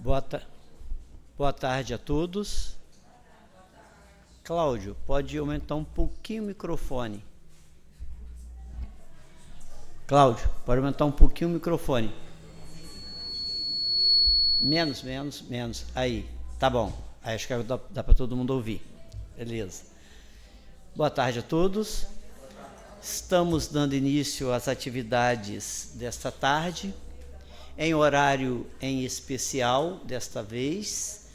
Boa, boa tarde a todos. Cláudio, pode aumentar um pouquinho o microfone. Cláudio, pode aumentar um pouquinho o microfone. Menos. Aí, tá bom. Aí acho que dá para todo mundo ouvir. Beleza. Boa tarde a todos. Estamos dando início às atividades desta tarde, em horário em especial desta vez.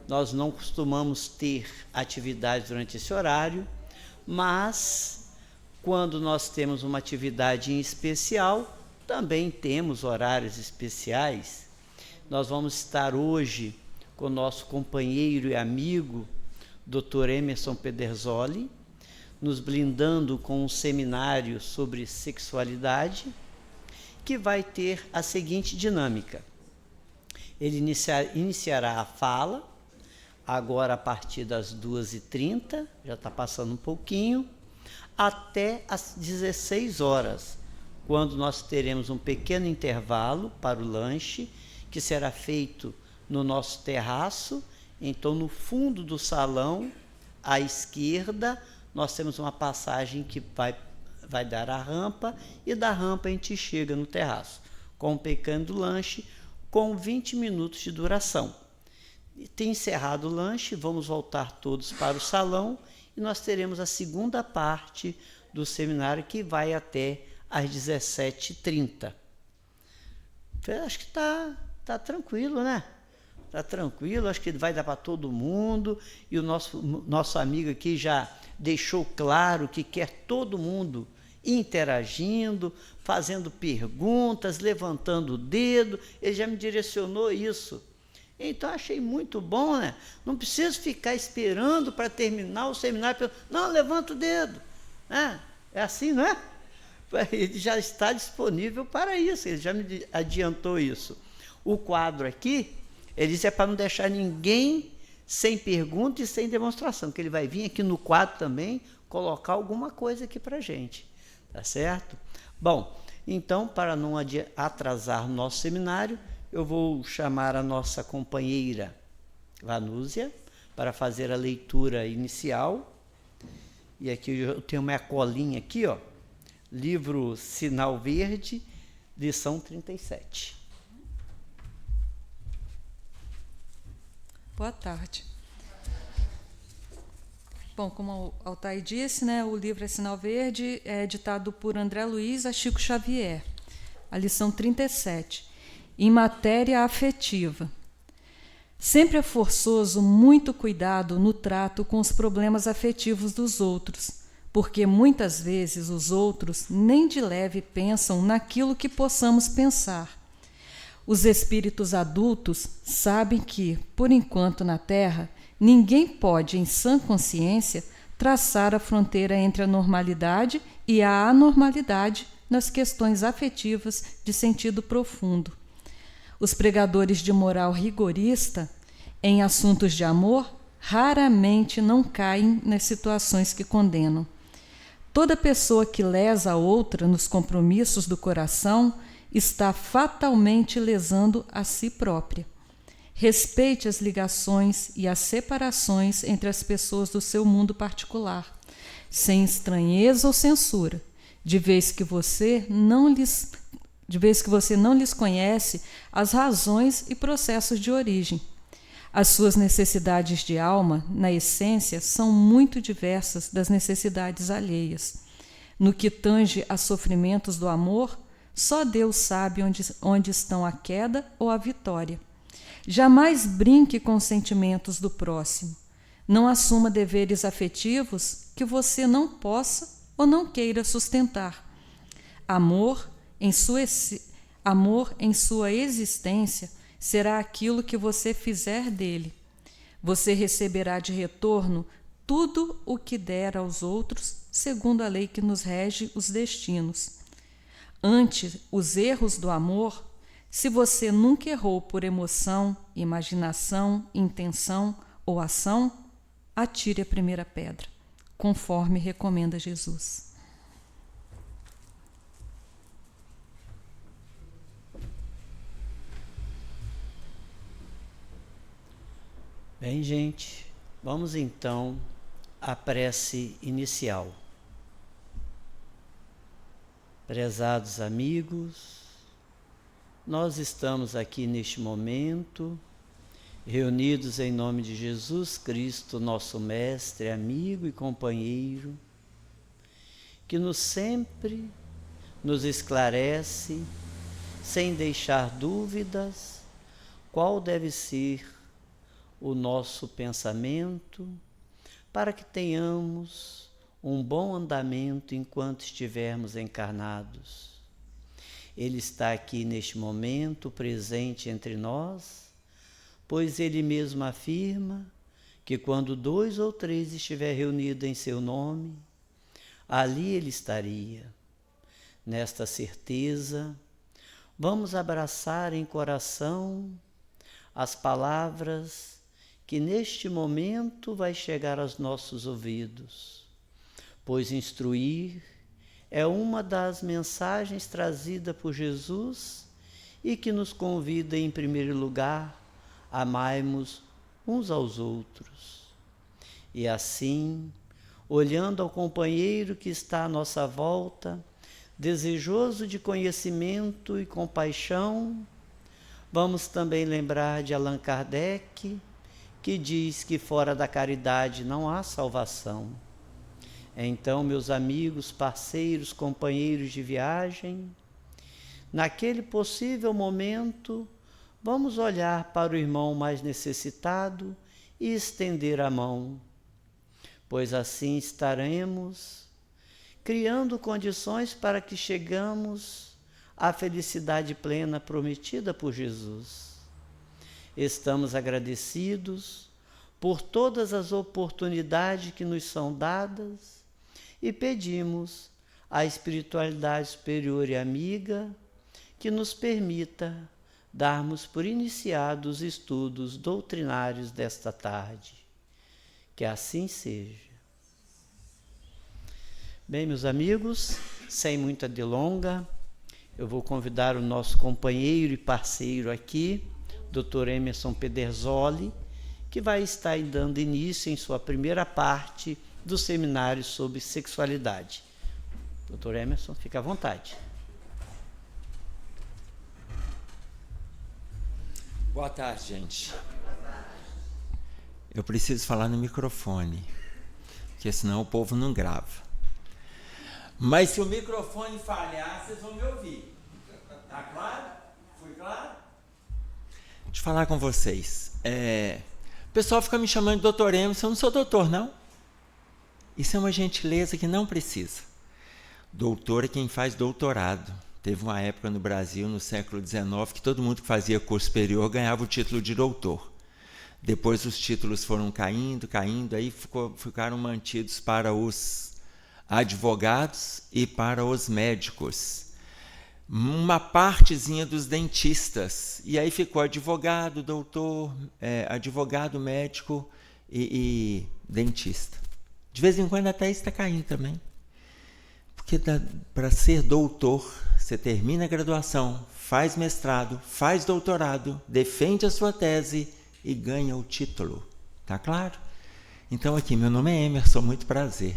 Nós não costumamos ter atividades durante esse horário, mas quando nós temos uma atividade em especial, também temos horários especiais. Nós vamos estar hoje com o nosso companheiro e amigo, Dr. Emerson Pederzoli, nos brindando com um seminário sobre sexualidade, que vai ter a seguinte dinâmica. Ele iniciará a fala, agora a partir das 2h30, já está passando um pouquinho, até às 16 horas, quando nós teremos um pequeno intervalo para o lanche, que será feito no nosso terraço. Então, no fundo do salão, à esquerda, nós temos uma passagem que vai dar a rampa, e da rampa a gente chega no terraço, com um pequeno lanche, com 20 minutos de duração. E tem encerrado o lanche, vamos voltar todos para o salão, e nós teremos a segunda parte do seminário, que vai até às 17h30. Acho que tá tranquilo, né? Está tranquilo, acho que vai dar para todo mundo, e o nosso amigo aqui já deixou claro que quer todo mundo interagindo, fazendo perguntas, levantando o dedo. Ele já me direcionou isso. Então, achei muito bom, né? Não preciso ficar esperando para terminar o seminário. Não, levanta o dedo. É assim, não é? Ele já está disponível para isso, ele já me adiantou isso. O quadro aqui, ele disse, é para não deixar ninguém sem pergunta e sem demonstração, que ele vai vir aqui no quadro também colocar alguma coisa aqui para a gente, tá certo? Bom, então, para não atrasar o nosso seminário, eu vou chamar a nossa companheira Vanúzia para fazer a leitura inicial. E aqui eu tenho minha colinha aqui, ó, livro Sinal Verde, lição 37. Boa tarde. Bom, como o Altair disse, né, o livro é Sinal Verde, é editado por André Luiz a Chico Xavier, a lição 37, em matéria afetiva. Sempre é forçoso muito cuidado no trato com os problemas afetivos dos outros, porque muitas vezes os outros nem de leve pensam naquilo que possamos pensar. Os espíritos adultos sabem que, por enquanto na Terra, ninguém pode, em sã consciência, traçar a fronteira entre a normalidade e a anormalidade nas questões afetivas de sentido profundo. Os pregadores de moral rigorista, em assuntos de amor, raramente não caem nas situações que condenam. Toda pessoa que lesa a outra nos compromissos do coração está fatalmente lesando a si própria. Respeite as ligações e as separações entre as pessoas do seu mundo particular, sem estranheza ou censura, de vez que você não lhes conhece as razões e processos de origem. As suas necessidades de alma, na essência, são muito diversas das necessidades alheias. No que tange a sofrimentos do amor, só Deus sabe onde estão a queda ou a vitória. Jamais brinque com os sentimentos do próximo. Não assuma deveres afetivos que você não possa ou não queira sustentar. Amor em sua existência será aquilo que você fizer dele. Você receberá de retorno tudo o que der aos outros, segundo a lei que nos rege os destinos. Ante os erros do amor, se você nunca errou por emoção, imaginação, intenção ou ação, atire a primeira pedra, conforme recomenda Jesus. Bem, gente, vamos então à prece inicial. Prezados amigos, nós estamos aqui neste momento, reunidos em nome de Jesus Cristo, nosso Mestre, amigo e companheiro, que sempre nos esclarece, sem deixar dúvidas, qual deve ser o nosso pensamento, para que tenhamos um bom andamento enquanto estivermos encarnados. Ele está aqui neste momento, presente entre nós, pois Ele mesmo afirma que quando 2 ou 3 estiver reunidos em seu nome, ali Ele estaria. Nesta certeza, vamos abraçar em coração as palavras que neste momento vai chegar aos nossos ouvidos, pois instruir é uma das mensagens trazidas por Jesus e que nos convida, em primeiro lugar, a amarmos uns aos outros. E assim, olhando ao companheiro que está à nossa volta, desejoso de conhecimento e compaixão, vamos também lembrar de Allan Kardec, que diz que fora da caridade não há salvação. Então, meus amigos, parceiros, companheiros de viagem, naquele possível momento, vamos olhar para o irmão mais necessitado e estender a mão, pois assim estaremos criando condições para que chegamos à felicidade plena prometida por Jesus. Estamos agradecidos por todas as oportunidades que nos são dadas e pedimos à espiritualidade superior e amiga que nos permita darmos por iniciados os estudos doutrinários desta tarde. Que assim seja. Bem, meus amigos, sem muita delonga, eu vou convidar o nosso companheiro e parceiro aqui, Dr. Emerson Pederzoli, que vai estar dando início em sua primeira parte do seminário sobre sexualidade. Dr. Emerson, fica à vontade. Boa tarde, gente. Eu preciso falar no microfone, porque senão o povo não grava. Mas se o microfone falhar, vocês vão me ouvir. Tá claro? Foi claro? Deixa eu falar com vocês. O pessoal fica me chamando de doutor Emerson, eu não sou doutor, não. Isso é uma gentileza que não precisa. Doutor é quem faz doutorado. Teve uma época no Brasil, no século XIX, que todo mundo que fazia curso superior ganhava o título de doutor. Depois os títulos foram caindo, aí ficaram mantidos para os advogados e para os médicos. Uma partezinha dos dentistas. E aí ficou advogado, doutor, advogado, médico e dentista. De vez em quando até isso está caindo também. Porque para ser doutor, você termina a graduação, faz mestrado, faz doutorado, defende a sua tese e ganha o título. Tá claro? Então aqui, meu nome é Emerson, muito prazer.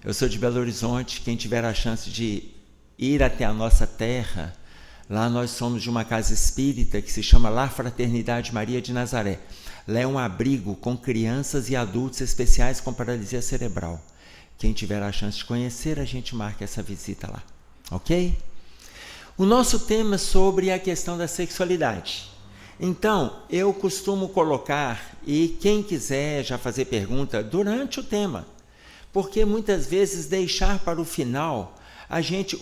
Eu sou de Belo Horizonte. Quem tiver a chance de ir até a nossa terra, lá nós somos de uma casa espírita que se chama Lar Fraternidade Maria de Nazaré. Lá é um abrigo com crianças e adultos especiais com paralisia cerebral. Quem tiver a chance de conhecer, a gente marca essa visita lá. Ok? O nosso tema é sobre a questão da sexualidade. Então, eu costumo colocar, e quem quiser já fazer pergunta durante o tema, porque muitas vezes deixar para o final,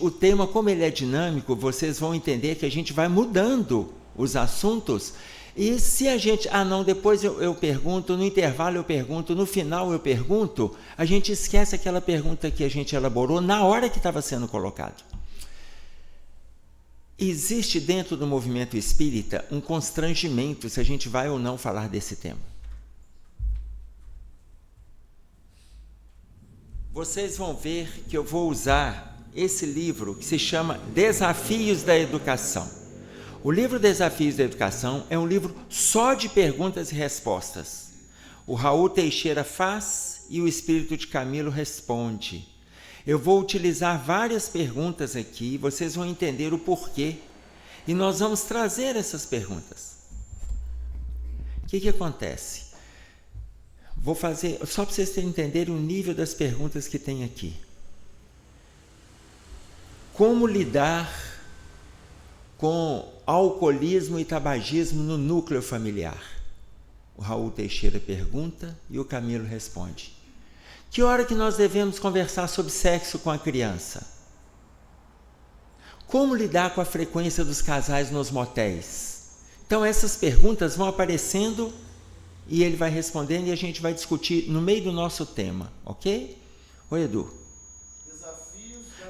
o tema, como ele é dinâmico, vocês vão entender que a gente vai mudando os assuntos. E se a gente, depois eu pergunto, no intervalo eu pergunto, no final eu pergunto, a gente esquece aquela pergunta que a gente elaborou na hora que estava sendo colocado. Existe dentro do movimento espírita um constrangimento se a gente vai ou não falar desse tema. Vocês vão ver que eu vou usar esse livro que se chama Desafios da Educação. O livro Desafios da Educação é um livro só de perguntas e respostas. O Raul Teixeira faz e o espírito de Camilo responde. Eu vou utilizar várias perguntas aqui, vocês vão entender o porquê. E nós vamos trazer essas perguntas. O que acontece? Vou fazer, só para vocês entenderem o nível das perguntas que tem aqui. Como lidar com alcoolismo e tabagismo no núcleo familiar? O Raul Teixeira pergunta e o Camilo responde. Que hora que nós devemos conversar sobre sexo com a criança? Como lidar com a frequência dos casais nos motéis? Então essas perguntas vão aparecendo e ele vai respondendo e a gente vai discutir no meio do nosso tema, ok? Oi, Edu.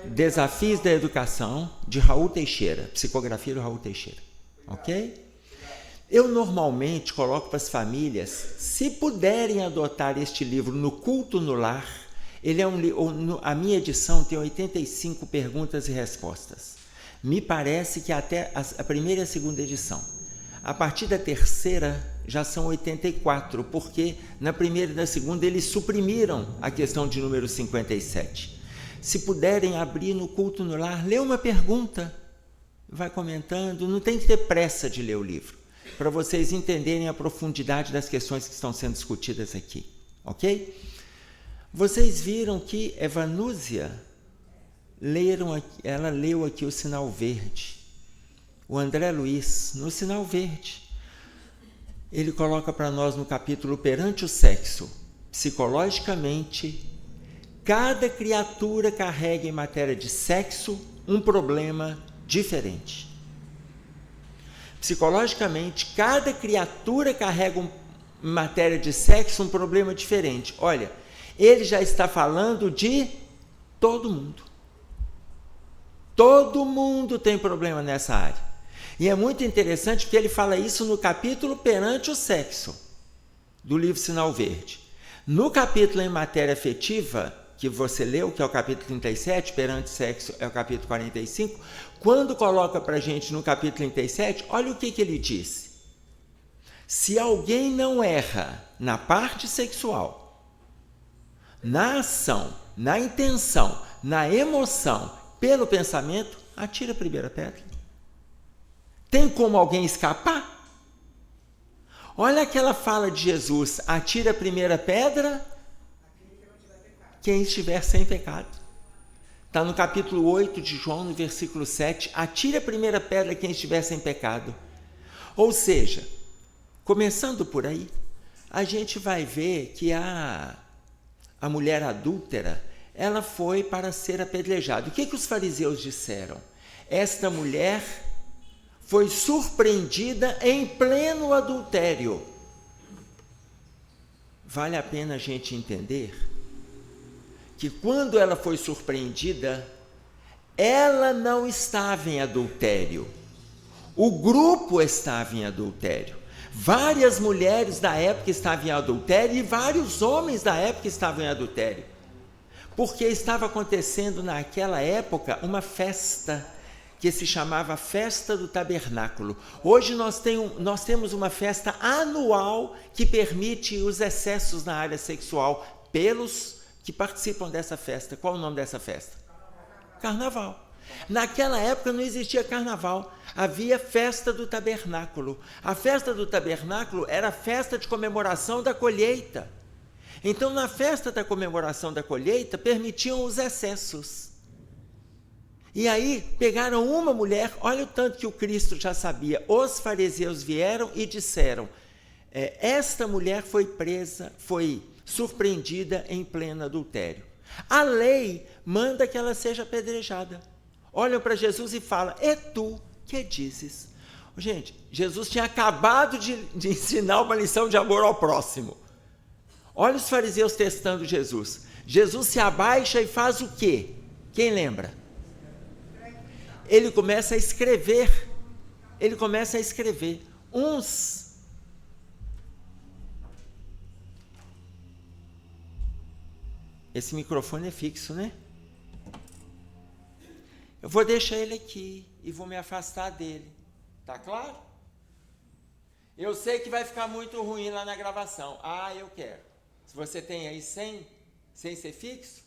Desafios da Educação, de Raul Teixeira, psicografia do Raul Teixeira, ok? Eu normalmente coloco para as famílias, se puderem adotar este livro no culto no lar, ele é a minha edição tem 85 perguntas e respostas. Me parece que até a primeira e a segunda edição. A partir da terceira já são 84, porque na primeira e na segunda eles suprimiram a questão de número 57. Se puderem abrir no culto no lar, lê uma pergunta, vai comentando, não tem que ter pressa de ler o livro, para vocês entenderem a profundidade das questões que estão sendo discutidas aqui, ok? Vocês viram que Evanúzia, ela leu aqui o sinal verde. O André Luiz, no sinal verde, ele coloca para nós no capítulo Perante o Sexo, psicologicamente, cada criatura carrega em matéria de sexo um problema diferente. Psicologicamente, cada criatura carrega em matéria de sexo um problema diferente. Olha, ele já está falando de todo mundo. Todo mundo tem problema nessa área. E é muito interessante porque ele fala isso no capítulo Perante o Sexo, do livro Sinal Verde. No capítulo em matéria afetiva, que você leu, que é o capítulo 37, Perante o Sexo é o capítulo 45, quando coloca para a gente no capítulo 37, olha o que ele disse. Se alguém não erra na parte sexual, na ação, na intenção, na emoção, pelo pensamento, atira a primeira pedra. Tem como alguém escapar? Olha aquela fala de Jesus, atira a primeira pedra, quem estiver sem pecado. Está no capítulo 8 de João, no versículo 7, atire a primeira pedra quem estiver sem pecado. Ou seja, começando por aí, a gente vai ver que a mulher adúltera, ela foi para ser apedrejada. O que os fariseus disseram? Esta mulher foi surpreendida em pleno adultério. Vale a pena a gente entender que quando ela foi surpreendida, ela não estava em adultério. O grupo estava em adultério. Várias mulheres da época estavam em adultério e vários homens da época estavam em adultério. Porque estava acontecendo naquela época uma festa que se chamava Festa do Tabernáculo. Hoje nós temos uma festa anual que permite os excessos na área sexual pelos que participam dessa festa. Qual o nome dessa festa? Carnaval. Naquela época não existia carnaval, havia Festa do Tabernáculo. A Festa do Tabernáculo era a festa de comemoração da colheita. Então, na festa da comemoração da colheita, permitiam os excessos. E aí, pegaram uma mulher, olha o tanto que o Cristo já sabia. Os fariseus vieram e disseram, esta mulher foi presa, foi surpreendida em pleno adultério. A lei manda que ela seja apedrejada. Olham para Jesus e falam, e tu, que dizes? Gente, Jesus tinha acabado de ensinar uma lição de amor ao próximo. Olha os fariseus testando Jesus. Jesus se abaixa e faz o quê? Quem lembra? Ele começa a escrever. Esse microfone é fixo, né? Eu vou deixar ele aqui e vou me afastar dele. Tá claro? Eu sei que vai ficar muito ruim lá na gravação. Ah, eu quero. Se você tem aí sem ser fixo,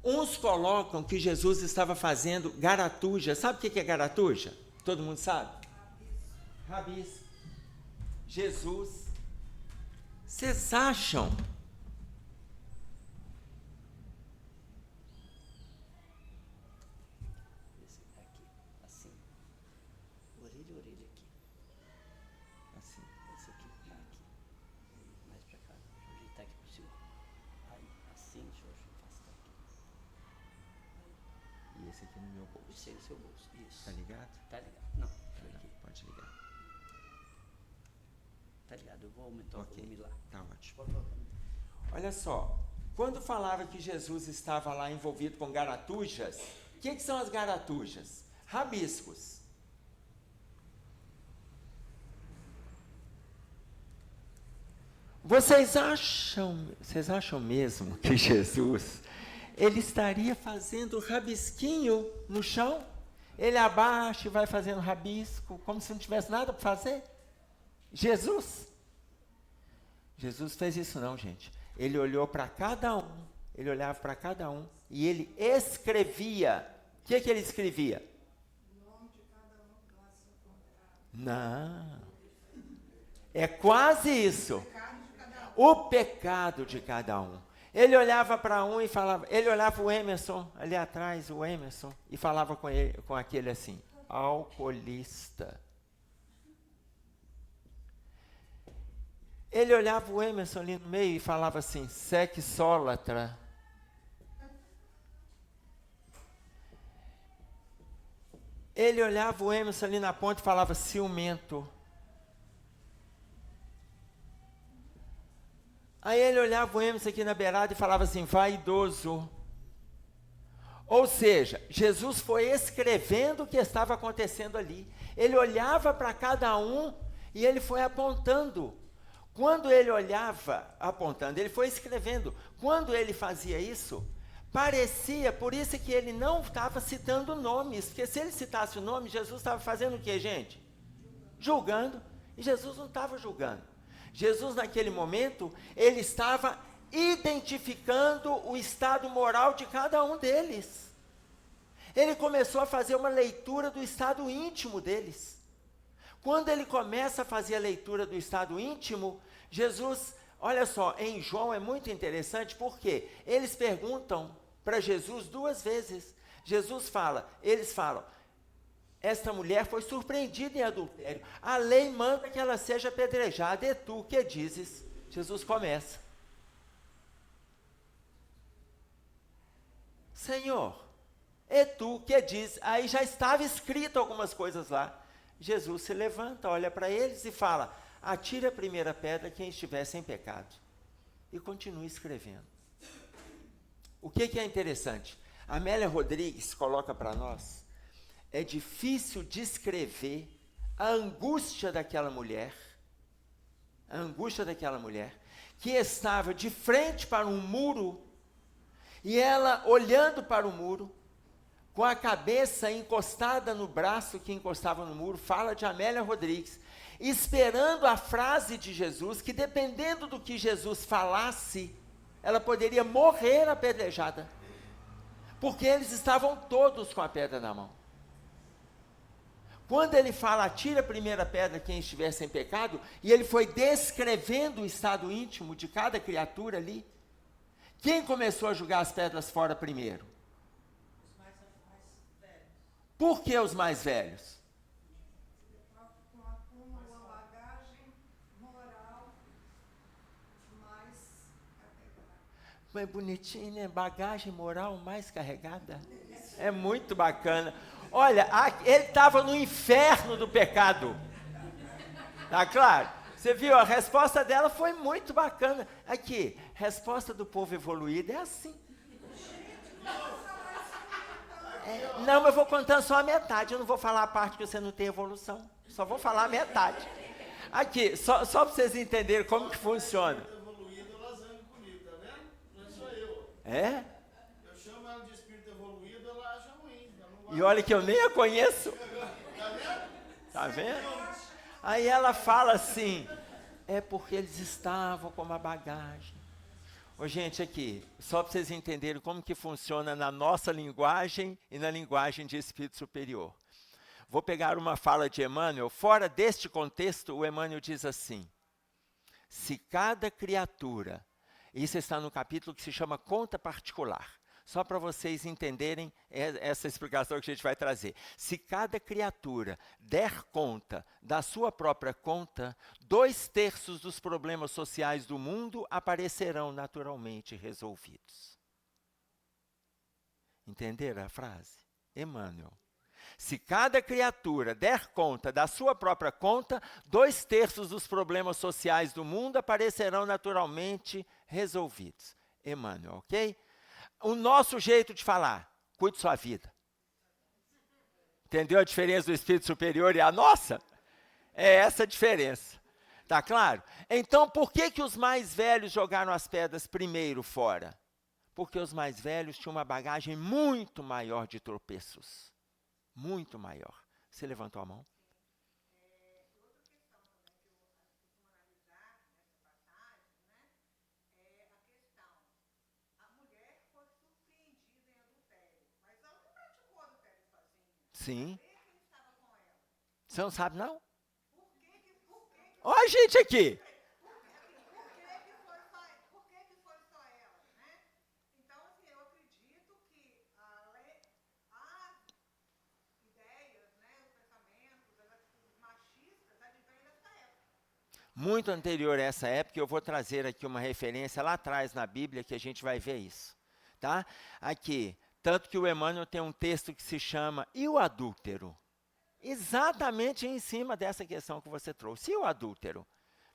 uns colocam que Jesus estava fazendo garatuja. Sabe o que é garatuja? Todo mundo sabe? Rabisco. Jesus. Vocês acham? Esse aqui, assim. Orelha aqui. Assim. Esse aqui, aqui. Mais pra cá. Deixa eu ajeitar aqui pro senhor. Aí, assim, deixa eu afastar aqui. E esse aqui no meu bolso. Esse aí no seu bolso. Isso. Tá ligado? Tá ligado. Não, foi aqui. Pode ligar. Tá ligado, eu vou aumentar o volume lá. Tá ótimo. Olha só, quando falava que Jesus estava lá envolvido com garatujas, o que são as garatujas? Rabiscos. Vocês acham mesmo que Jesus, ele estaria fazendo rabisquinho no chão? Ele abaixa e vai fazendo rabisco, como se não tivesse nada para fazer? Jesus fez isso não, gente. Ele olhou para cada um, ele olhava para cada um e ele escrevia. O que ele escrevia? O nome de cada um. Não. É quase isso. O pecado de cada um. Ele olhava para um e falava, ele olhava o Emerson, ali atrás, o Emerson, e falava com ele, com aquele assim, alcoolista. Ele olhava o Emerson ali no meio e falava assim, sexólatra. Ele olhava o Emerson ali na ponta e falava ciumento. Aí ele olhava o Emerson aqui na beirada e falava assim, vaidoso. Ou seja, Jesus foi escrevendo o que estava acontecendo ali. Ele olhava para cada um e ele foi apontando. Quando ele olhava, apontando, ele foi escrevendo. Quando ele fazia isso, parecia, por isso que ele não estava citando nomes, porque se ele citasse o nome, Jesus estava fazendo o quê, gente? Julgando. E Jesus não estava julgando. Jesus, naquele momento, ele estava identificando o estado moral de cada um deles. Ele começou a fazer uma leitura do estado íntimo deles. Quando ele começa a fazer a leitura do estado íntimo, Jesus, olha só, em João é muito interessante, porque eles perguntam para Jesus 2 vezes. Eles falam, esta mulher foi surpreendida em adultério. A lei manda que ela seja apedrejada. E tu, que dizes? Jesus começa. Senhor, e tu, que dizes? Aí já estava escrito algumas coisas lá. Jesus se levanta, olha para eles e fala, atire a primeira pedra quem estiver sem pecado. E continua escrevendo. O que é interessante? Amélia Rodrigues coloca para nós, é difícil descrever a angústia daquela mulher, que estava de frente para um muro, e ela olhando para o muro, com a cabeça encostada no braço que encostava no muro, fala de Amélia Rodrigues, esperando a frase de Jesus, que dependendo do que Jesus falasse, ela poderia morrer apedrejada, porque eles estavam todos com a pedra na mão. Quando ele fala, atira a primeira pedra quem estiver sem pecado, e ele foi descrevendo o estado íntimo de cada criatura ali, quem começou a jogar as pedras fora primeiro? Os mais velhos. Por que os mais velhos? Com uma bagagem moral mais carregada. É bonitinho, né? Bagagem moral mais carregada. É muito bacana. Olha, ele estava no inferno do pecado. Tá claro? Você viu, a resposta dela foi muito bacana. Aqui, resposta do povo evoluído é assim. Não, eu vou contando só a metade. Eu não vou falar a parte que você não tem evolução. Só vou falar a metade. Aqui, só para vocês entenderem como que funciona. Evoluído, ela zanga comigo, tá vendo? Não é só eu. É? Eu chamo ela de espírito evoluído, ela acha ruim. Ela não E olha que eu nem a conheço. Tá vendo? Tá vendo? Aí ela fala assim, é porque eles estavam com uma bagagem. Ô, gente, aqui, só para vocês entenderem como que funciona na nossa linguagem e na linguagem de espírito superior. Vou pegar uma fala de Emmanuel. Fora deste contexto, o Emmanuel diz assim, se cada criatura, isso está no capítulo que se chama Conta Particular, só para vocês entenderem essa explicação que a gente vai trazer. Se cada criatura der conta da sua própria conta, 2/3 dos problemas sociais do mundo aparecerão naturalmente resolvidos. Entenderam a frase? Emmanuel. Se cada criatura der conta da sua própria conta, 2/3 dos problemas sociais do mundo aparecerão naturalmente resolvidos. Emmanuel, ok? O nosso jeito de falar, cuide sua vida. Entendeu a diferença do espírito superior e a nossa? É essa a diferença. Tá claro? Então, por que que os mais velhos jogaram as pedras primeiro fora? Porque os mais velhos tinham uma bagagem muito maior de tropeços. Muito maior. Você levantou a mão? Sim. Você não sabe, não? Olha a gente aqui. Por que que foi só ela, né? Então, assim, eu acredito que as ideias, né, os pensamentos, as atitudes machistas advêm dessa época. Muito anterior a essa época, eu vou trazer aqui uma referência lá atrás na Bíblia que a gente vai ver isso. Tá? Aqui. Tanto que o Emmanuel tem um texto que se chama E o Adúltero? Exatamente em cima dessa questão que você trouxe. E o adúltero?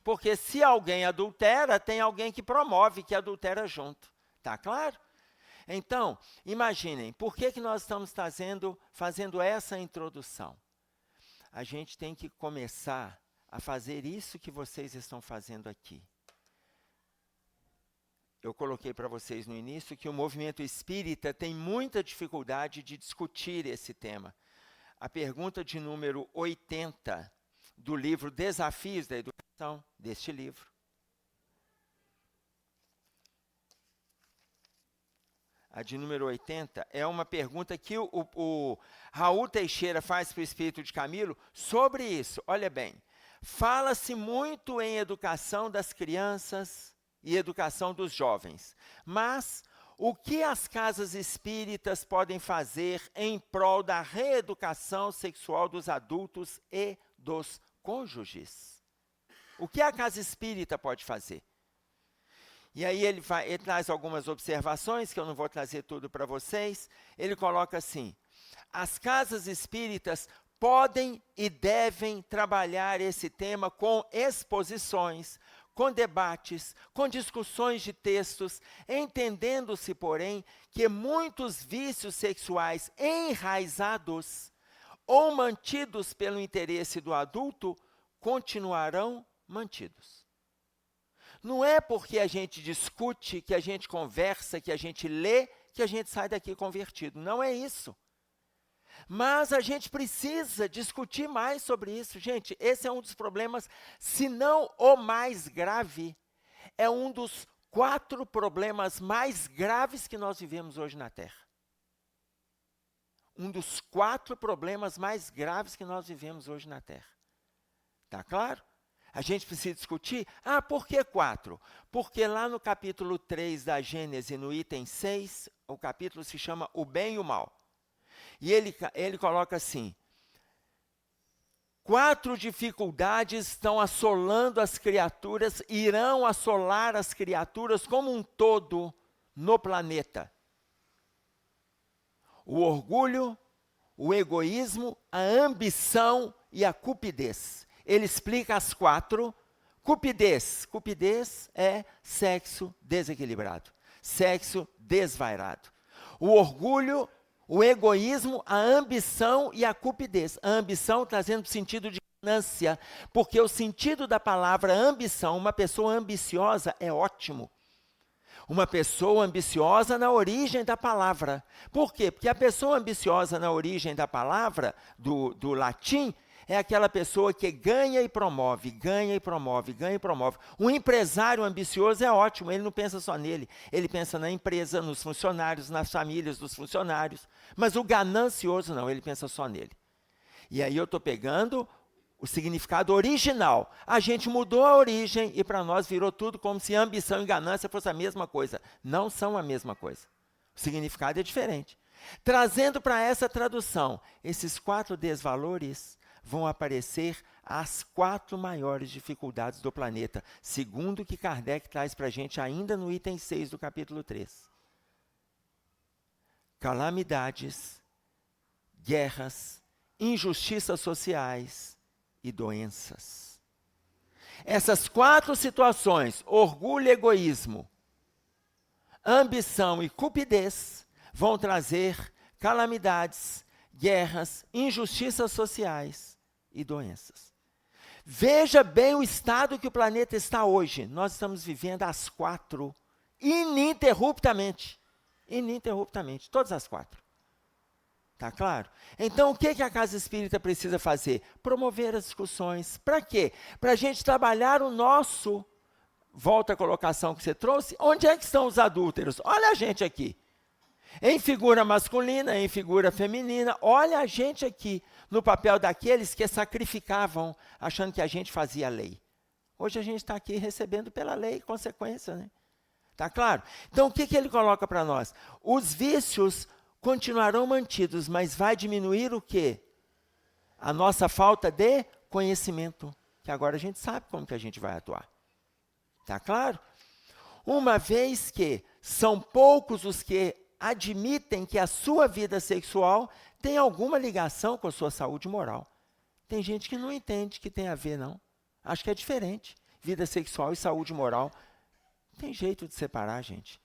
Porque se alguém adultera, tem alguém que promove, que adultera junto. Tá claro? Então, imaginem, por que que nós estamos fazendo essa introdução? A gente tem que começar a fazer isso que vocês estão fazendo aqui. Eu coloquei para vocês no início que o movimento espírita tem muita dificuldade de discutir esse tema. A pergunta de número 80 do livro Desafios da Educação, deste livro. A de número 80 é uma pergunta que o Raul Teixeira faz para o Espírito de Camilo sobre isso. Olha bem, fala-se muito em educação das crianças e educação dos jovens. Mas o que as casas espíritas podem fazer em prol da reeducação sexual dos adultos e dos cônjuges? O que a casa espírita pode fazer? E aí ele traz algumas observações, que eu não vou trazer tudo para vocês. Ele coloca assim, as casas espíritas podem e devem trabalhar esse tema com exposições, com debates, com discussões de textos, entendendo-se, porém, que muitos vícios sexuais enraizados ou mantidos pelo interesse do adulto continuarão mantidos. Não é porque a gente discute, que a gente conversa, que a gente lê, que a gente sai daqui convertido. Não é isso. Mas a gente precisa discutir mais sobre isso. Gente, esse é um dos problemas, se não o mais grave, é um dos 4 problemas mais graves que nós vivemos hoje na Terra. Um dos 4 problemas mais graves que nós vivemos hoje na Terra. Tá claro? A gente precisa discutir. Ah, por que 4? Porque lá no capítulo 3 da Gênese, no item 6, o capítulo se chama O Bem e o Mal. E ele coloca assim, 4 dificuldades estão assolando as criaturas, irão assolar as criaturas como um todo no planeta. O orgulho, o egoísmo, a ambição e a cupidez. Ele explica as 4. Cupidez. Cupidez é sexo desequilibrado, sexo desvairado. O orgulho, o egoísmo, a ambição e a cupidez. A ambição trazendo o sentido de ganância, porque o sentido da palavra ambição, uma pessoa ambiciosa é ótimo. Uma pessoa ambiciosa na origem da palavra. Por quê? Porque a pessoa ambiciosa na origem da palavra, do latim, é aquela pessoa que ganha e promove, ganha e promove, ganha e promove. Um empresário ambicioso é ótimo, ele não pensa só nele, ele pensa na empresa, nos funcionários, nas famílias dos funcionários. Mas o ganancioso não, ele pensa só nele. E aí eu estou pegando o significado original. A gente mudou a origem e para nós virou tudo como se ambição e ganância fosse a mesma coisa. Não são a mesma coisa. O significado é diferente. Trazendo para essa tradução, esses 4 desvalores vão aparecer as 4 maiores dificuldades do planeta, segundo o que Kardec traz para a gente ainda no item 6 do capítulo 3. Calamidades, guerras, injustiças sociais e doenças. Essas 4 situações, orgulho, egoísmo, ambição e cupidez, vão trazer calamidades, guerras, injustiças sociais e doenças. Veja bem o estado que o planeta está hoje. Nós estamos vivendo as 4 ininterruptamente. Ininterruptamente, todas as 4. Tá claro? Então, o que a Casa Espírita precisa fazer? Promover as discussões. Para quê? Para a gente trabalhar o nosso... Volta à colocação que você trouxe. Onde é que estão os adúlteros? Olha a gente aqui. Em figura masculina, em figura feminina. Olha a gente aqui, no papel daqueles que sacrificavam, achando que a gente fazia a lei. Hoje a gente está aqui recebendo pela lei consequência, né? Tá claro? Então, o que ele coloca para nós? Os vícios continuarão mantidos, mas vai diminuir o quê? A nossa falta de conhecimento, que agora a gente sabe como que a gente vai atuar. Tá claro? Uma vez que são poucos os que admitem que a sua vida sexual tem alguma ligação com a sua saúde moral. Tem gente que não entende que tem a ver, não. Acho que é diferente. Vida sexual e saúde moral. Tem jeito de separar, gente.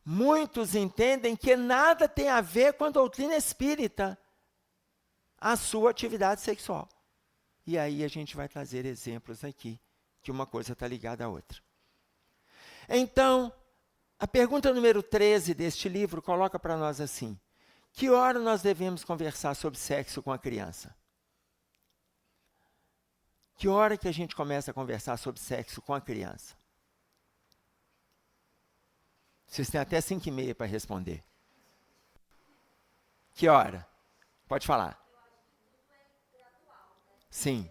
Muitos entendem que nada tem a ver com a doutrina espírita, a sua atividade sexual. E aí a gente vai trazer exemplos aqui, que uma coisa está ligada à outra. Então, a pergunta número 13 deste livro coloca para nós assim: que hora nós devemos conversar sobre sexo com a criança? Que hora que a gente começa a conversar sobre sexo com a criança? Vocês têm até 5h30 para responder. Que hora? Pode falar. Sim.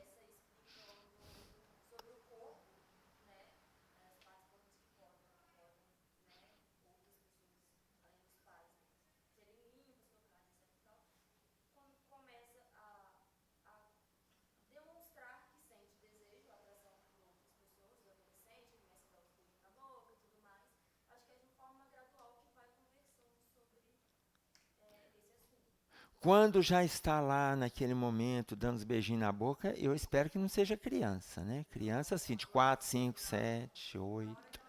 Quando já está lá naquele momento, dando os beijinhos na boca, eu espero que não seja criança, né? Criança assim, de 4, 5, 7, 8,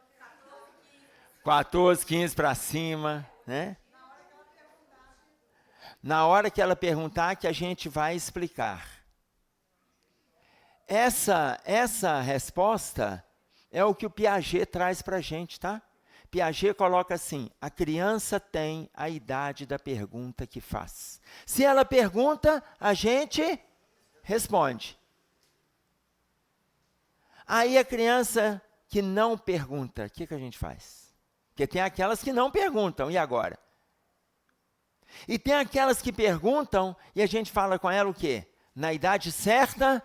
14, 15 para cima, né? Na hora que ela perguntar, que a gente vai explicar. Essa resposta é o que o Piaget traz para a gente, tá? Piaget coloca assim: a criança tem a idade da pergunta que faz. Se ela pergunta, a gente responde. Aí a criança que não pergunta, o que a gente faz? Porque tem aquelas que não perguntam, e agora? E tem aquelas que perguntam, e a gente fala com ela o quê? Na idade certa,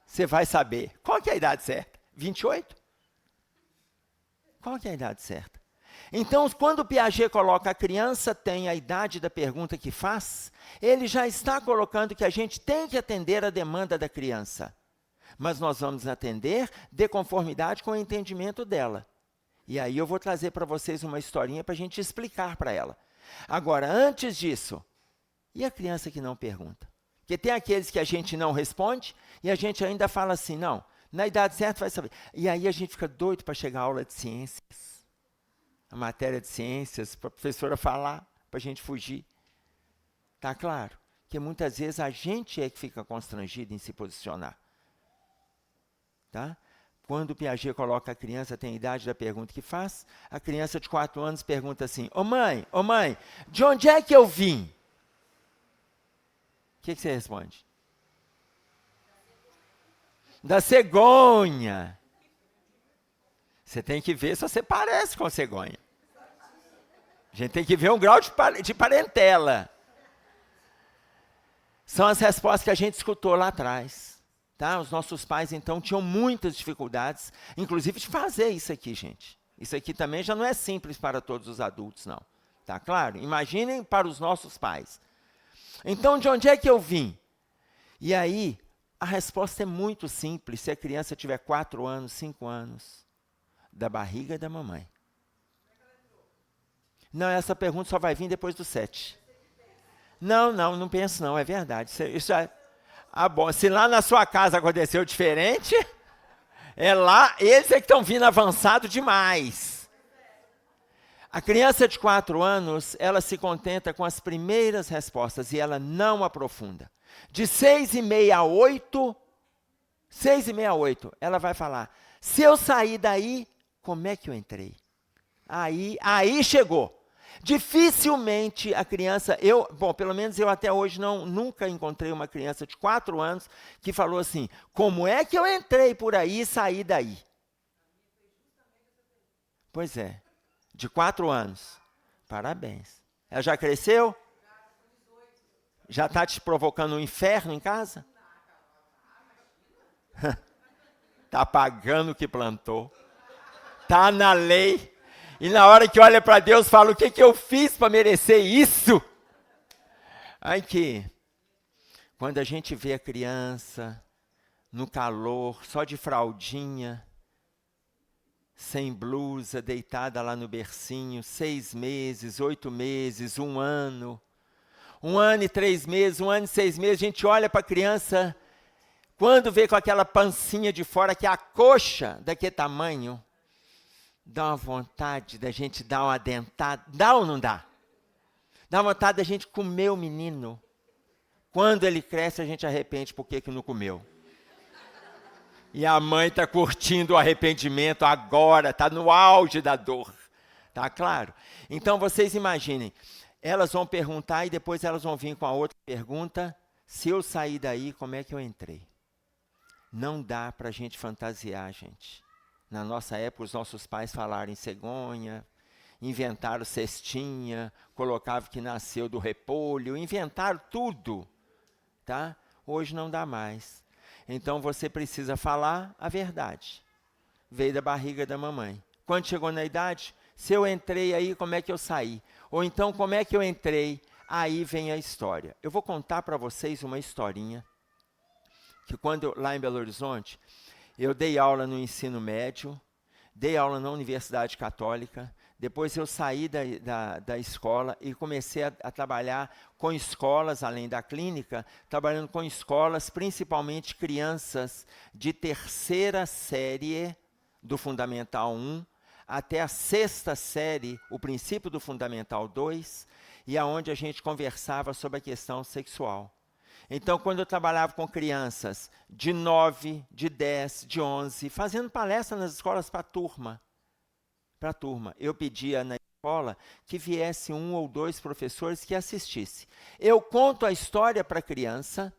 você vai saber. Qual que é a idade certa? 28? Qual que é a idade certa? Então, quando o Piaget coloca a criança tem a idade da pergunta que faz, ele já está colocando que a gente tem que atender a demanda da criança. Mas nós vamos atender de conformidade com o entendimento dela. E aí eu vou trazer para vocês uma historinha para a gente explicar para ela. Agora, antes disso, e a criança que não pergunta? Porque tem aqueles que a gente não responde e a gente ainda fala assim, não, na idade certa vai saber. E aí a gente fica doido para chegar à aula de ciências, a matéria de ciências, para a professora falar, para a gente fugir. Tá claro? Que muitas vezes a gente é que fica constrangido em se posicionar. Tá? Quando o Piaget coloca a criança tem a idade da pergunta que faz, a criança de 4 anos pergunta assim, ô mãe, de onde é que eu vim? O que você responde? Da cegonha. Você tem que ver se você parece com a cegonha. A gente tem que ver um grau de parentela. São as respostas que a gente escutou lá atrás. Tá? Os nossos pais, então, tinham muitas dificuldades, inclusive de fazer isso aqui, gente. Isso aqui também já não é simples para todos os adultos, não. Tá claro? Imaginem para os nossos pais. Então, de onde é que eu vim? E aí, a resposta é muito simples. Se a criança tiver 4 anos, 5 anos, da barriga da mamãe. Não, essa pergunta só vai vir depois do 7. Não penso não, é verdade. Isso é... bom, se lá na sua casa aconteceu diferente, é lá, eles é que estão vindo avançado demais. A criança de 4 anos, ela se contenta com as primeiras respostas e ela não aprofunda. De 6h30 a 8, 6h30 a 8, ela vai falar, se eu sair daí, como é que eu entrei? Aí chegou. Dificilmente a criança, pelo menos eu até hoje nunca encontrei uma criança de 4 anos que falou assim, como é que eu entrei por aí e saí daí? Pois é, de 4 anos. Parabéns. Ela já cresceu? Já está te provocando um inferno em casa? Está pagando o que plantou. Está na lei. E na hora que olha para Deus, fala, o que eu fiz para merecer isso? Ai que, quando a gente vê a criança no calor, só de fraldinha, sem blusa, deitada lá no bercinho, 6 meses, 8 meses, 1 ano, 1 ano e 3 meses, 1 ano e 6 meses, a gente olha para a criança, quando vê com aquela pancinha de fora, que é a coxa daquele tamanho, dá uma vontade da gente dar uma dentada. Dá ou não dá? Dá vontade da gente comer o menino. Quando ele cresce, a gente arrepende por que não comeu. E a mãe está curtindo o arrependimento agora, está no auge da dor. Tá claro? Então, vocês imaginem, elas vão perguntar e depois elas vão vir com a outra pergunta, se eu sair daí, como é que eu entrei? Não dá para a gente fantasiar, gente. Na nossa época, os nossos pais falaram em cegonha, inventaram cestinha, colocavam que nasceu do repolho, inventaram tudo, tá? Hoje não dá mais. Então, você precisa falar a verdade. Veio da barriga da mamãe. Quando chegou na idade, se eu entrei aí, como é que eu saí? Ou então, como é que eu entrei? Aí vem a história. Eu vou contar para vocês uma historinha, que lá em Belo Horizonte, eu dei aula no ensino médio, dei aula na Universidade Católica, depois eu saí da escola e comecei a trabalhar com escolas, além da clínica, trabalhando com escolas, principalmente crianças de 3ª série do Fundamental 1, até a 6ª série, o princípio do Fundamental 2, e aonde a gente conversava sobre a questão sexual. Então, quando eu trabalhava com crianças de 9, de 10, de 11, fazendo palestra nas escolas para a turma, eu pedia na escola que viesse 1 ou 2 professores que assistissem. Eu conto a história para a criança,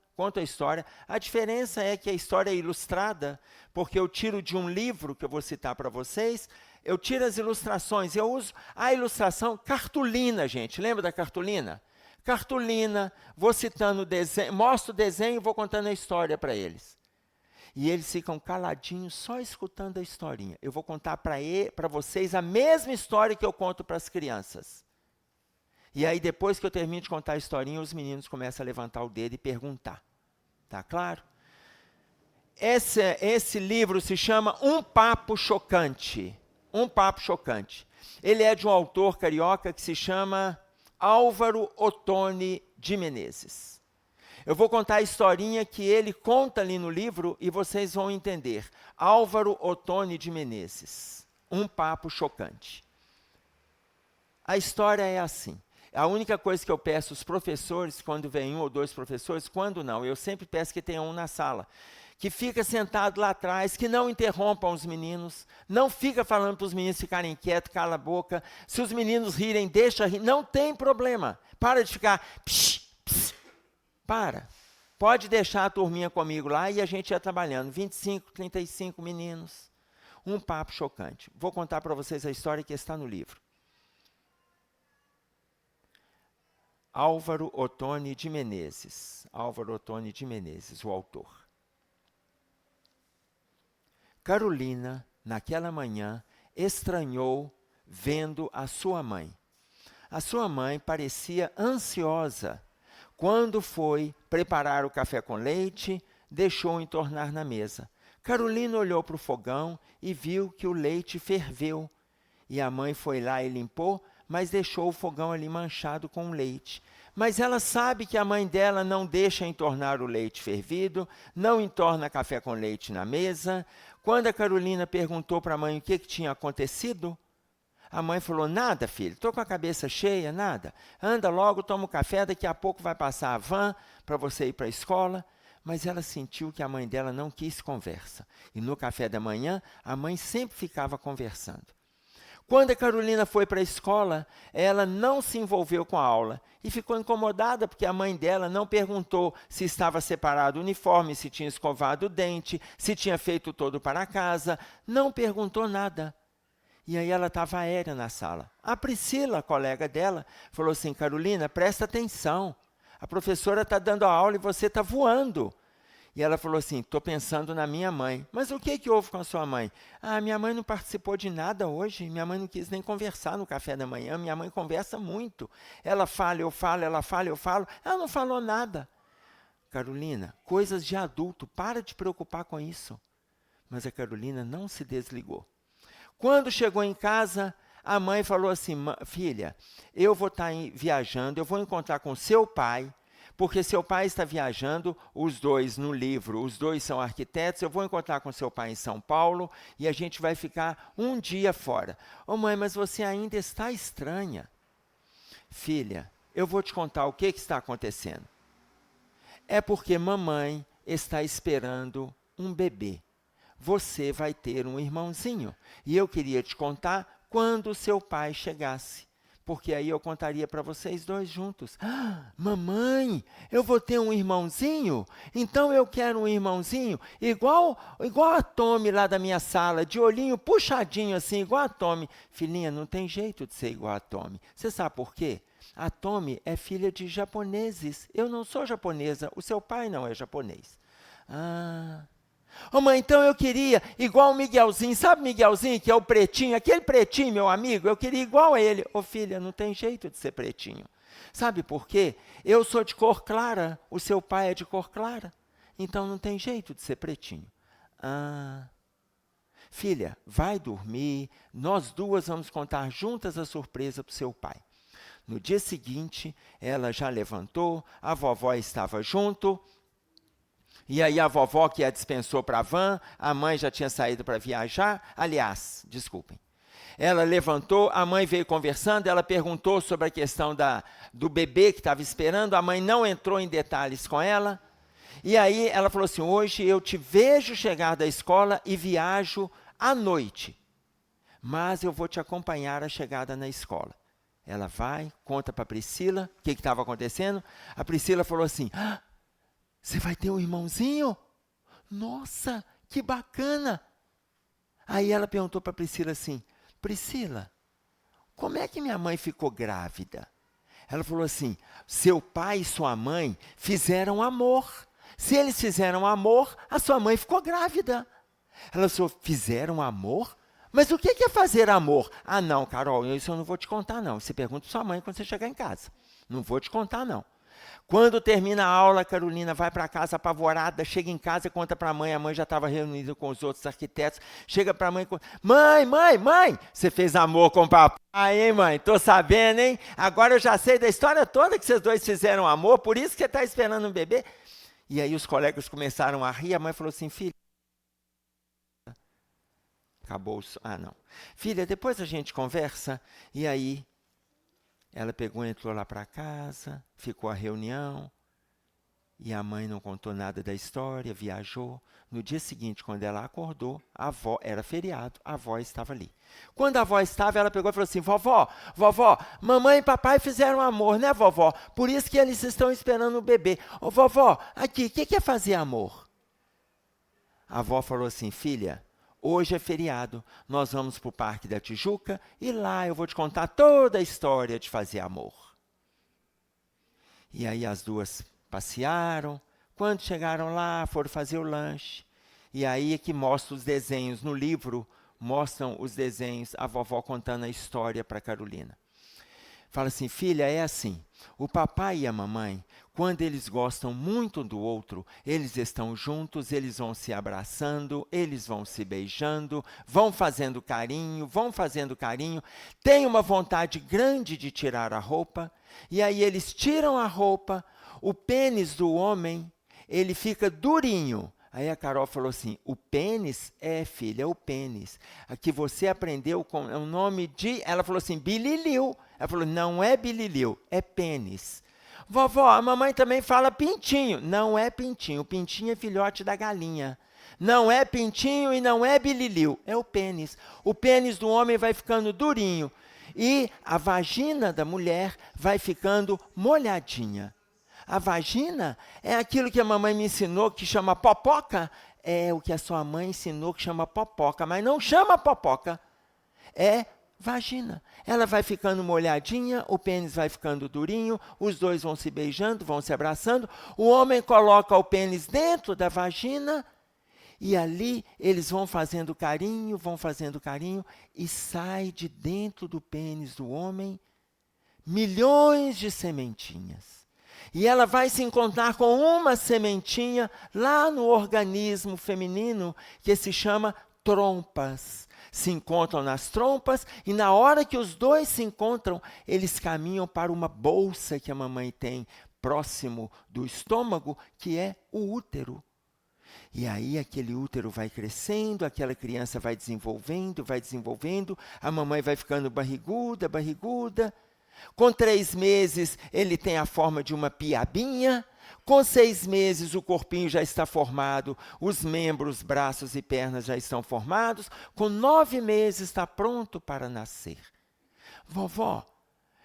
a diferença é que a história é ilustrada, porque eu tiro de um livro que eu vou citar para vocês, eu tiro as ilustrações, eu uso a ilustração cartolina, gente, lembra da cartolina? Cartolina, vou citando o desenho, mostro o desenho e vou contando a história para eles. E eles ficam caladinhos, só escutando a historinha. Eu vou contar para vocês a mesma história que eu conto para as crianças. E aí, depois que eu termino de contar a historinha, os meninos começam a levantar o dedo e perguntar. Tá claro? Esse livro se chama Um Papo Chocante. Um Papo Chocante. Ele é de um autor carioca que se chama Álvaro Ottoni de Menezes. Eu vou contar a historinha que ele conta ali no livro e vocês vão entender. Álvaro Ottoni de Menezes. Um Papo Chocante. A história é assim. A única coisa que eu peço aos professores, quando vem 1 ou 2 professores, quando não, eu sempre peço que tenha um na sala, que fica sentado lá atrás, que não interrompam os meninos, não fica falando para os meninos ficarem quietos, cala a boca. Se os meninos rirem, deixa rir, não tem problema. Para de ficar, psh, psh, para. pode deixar a turminha comigo lá, e a gente ia trabalhando, 25, 35 meninos. Um papo chocante. Vou contar para vocês a história que está no livro. Álvaro Ottoni de Menezes. Álvaro Ottoni de Menezes, o autor. Carolina, naquela manhã, estranhou vendo a sua mãe. A sua mãe parecia ansiosa. Quando foi preparar o café com leite, deixou entornar na mesa. Carolina olhou para o fogão e viu que o leite ferveu. E a mãe foi lá e limpou, mas deixou o fogão ali manchado com leite. Mas ela sabe que a mãe dela não deixa entornar o leite fervido, não entorna café com leite na mesa. Quando a Carolina perguntou para a mãe o que tinha acontecido, a mãe falou: nada, filho, estou com a cabeça cheia, nada. Anda logo, toma o café, daqui a pouco vai passar a van para você ir para a escola. Mas ela sentiu que a mãe dela não quis conversa. E no café da manhã, a mãe sempre ficava conversando. Quando a Carolina foi para a escola, ela não se envolveu com a aula e ficou incomodada porque a mãe dela não perguntou se estava separado o uniforme, se tinha escovado o dente, se tinha feito todo para casa. Não perguntou nada. E aí ela estava aérea na sala. A Priscila, a colega dela, falou assim: Carolina, presta atenção. A professora está dando a aula e você está voando. E ela falou assim: estou pensando na minha mãe. Mas o que houve com a sua mãe? Ah, minha mãe não participou de nada hoje. Minha mãe não quis nem conversar no café da manhã. Minha mãe conversa muito. Ela fala, eu falo, ela fala, eu falo. Ela não falou nada. Carolina, coisas de adulto, para de preocupar com isso. Mas a Carolina não se desligou. Quando chegou em casa, a mãe falou assim: filha, eu vou estar viajando, eu vou encontrar com seu pai, porque seu pai está viajando, os dois no livro, os dois são arquitetos, eu vou encontrar com seu pai em São Paulo e a gente vai ficar um dia fora. Ô mãe, mas você ainda está estranha. Filha, eu vou te contar o que está acontecendo. É porque mamãe está esperando um bebê. Você vai ter um irmãozinho. E eu queria te contar quando seu pai chegasse. Porque aí eu contaria para vocês dois juntos. Ah, mamãe, eu vou ter um irmãozinho? Então eu quero um irmãozinho igual a Tommy lá da minha sala, de olhinho puxadinho assim, igual a Tommy. Filhinha, não tem jeito de ser igual a Tommy. Você sabe por quê? A Tommy é filha de japoneses. Eu não sou japonesa, o seu pai não é japonês. Ah... Ô mãe, então eu queria igual o Miguelzinho, sabe Miguelzinho, que é o pretinho, aquele pretinho, meu amigo, eu queria igual a ele. Ô filha, não tem jeito de ser pretinho. Sabe por quê? Eu sou de cor clara, o seu pai é de cor clara, então não tem jeito de ser pretinho. Ah, filha, vai dormir, nós duas vamos contar juntas a surpresa para o seu pai. No dia seguinte, ela já levantou, a vovó estava junto. E aí a vovó que a dispensou para a van, a mãe já tinha saído para viajar. Aliás, desculpem. Ela levantou, a mãe veio conversando, ela perguntou sobre a questão do bebê que estava esperando, a mãe não entrou em detalhes com ela. E aí ela falou assim: hoje eu te vejo chegar da escola e viajo à noite, mas eu vou te acompanhar a chegada na escola. Ela vai, conta para a Priscila o que estava acontecendo. A Priscila falou assim: ah, você vai ter um irmãozinho? Nossa, que bacana! Aí ela perguntou para a Priscila assim: Priscila, como é que minha mãe ficou grávida? Ela falou assim: seu pai e sua mãe fizeram amor. Se eles fizeram amor, a sua mãe ficou grávida. Ela falou: fizeram amor? Mas o que é fazer amor? Ah, não, Carol, isso eu não vou te contar, não. Você pergunta para sua mãe quando você chegar em casa. Não vou te contar, não. Quando termina a aula, a Carolina vai para casa apavorada, chega em casa e conta para a mãe já estava reunida com os outros arquitetos, chega para a mãe e conta: mãe, você fez amor com o papai, hein, mãe? Tô sabendo, hein? Agora eu já sei da história toda que vocês dois fizeram amor, por isso que você está esperando um bebê. E aí os colegas começaram a rir, a mãe falou assim: filha, acabou, não. Filha, depois a gente conversa. E aí ela pegou e entrou lá para casa, ficou a reunião, E a mãe não contou nada da história, viajou. No dia seguinte, quando ela acordou, a avó, era feriado, a avó estava ali. Quando a avó estava, ela pegou e falou assim, vovó, mamãe e papai fizeram amor, né, vovó? Por isso que eles estão esperando o bebê. Ô, vovó, aqui, o que é fazer amor? A avó falou assim, filha, hoje é feriado, nós vamos para o Parque da Tijuca e lá eu vou te contar toda a história de fazer amor. E aí as duas passearam. Quando chegaram lá, foram fazer o lanche. E aí é que mostra os desenhos. No livro, mostram os desenhos, a vovó contando a história para Carolina. Fala assim, filha, é assim, o papai e a mamãe, quando eles gostam muito do outro, eles estão juntos, eles vão se abraçando, eles vão se beijando, vão fazendo carinho, tem uma vontade grande de tirar a roupa, e aí eles tiram a roupa, o pênis do homem, ele fica durinho. Aí a Carol falou assim, o pênis? É, filha, é o pênis. Aqui você aprendeu com o nome de... Ela falou assim, bililiu. Ela falou, não é bililiu, é pênis. Vovó, a mamãe também fala pintinho. Não é pintinho, o pintinho é filhote da galinha. Não é pintinho e não é bililiu, é o pênis. O pênis do homem vai ficando durinho e a vagina da mulher vai ficando molhadinha. A vagina é aquilo que a mamãe me ensinou que chama popoca. É o que a sua mãe ensinou que chama popoca, mas não chama popoca. É vagina. Ela vai ficando molhadinha, o pênis vai ficando durinho, os dois vão se beijando, vão se abraçando. O homem coloca o pênis dentro da vagina e ali eles vão fazendo carinho e sai de dentro do pênis do homem milhões de sementinhas. E ela vai se encontrar com uma sementinha lá no organismo feminino que se chama trompas. Se encontram nas trompas e na hora que os dois se encontram, eles caminham para uma bolsa que a mamãe tem próximo do estômago, que é o útero. E aí aquele útero vai crescendo, aquela criança vai desenvolvendo, a mamãe vai ficando barriguda. Com 3 meses, ele tem a forma de uma piabinha. Com 6 meses, o corpinho já está formado, os membros, braços e pernas já estão formados. Com 9 meses, está pronto para nascer. Vovó,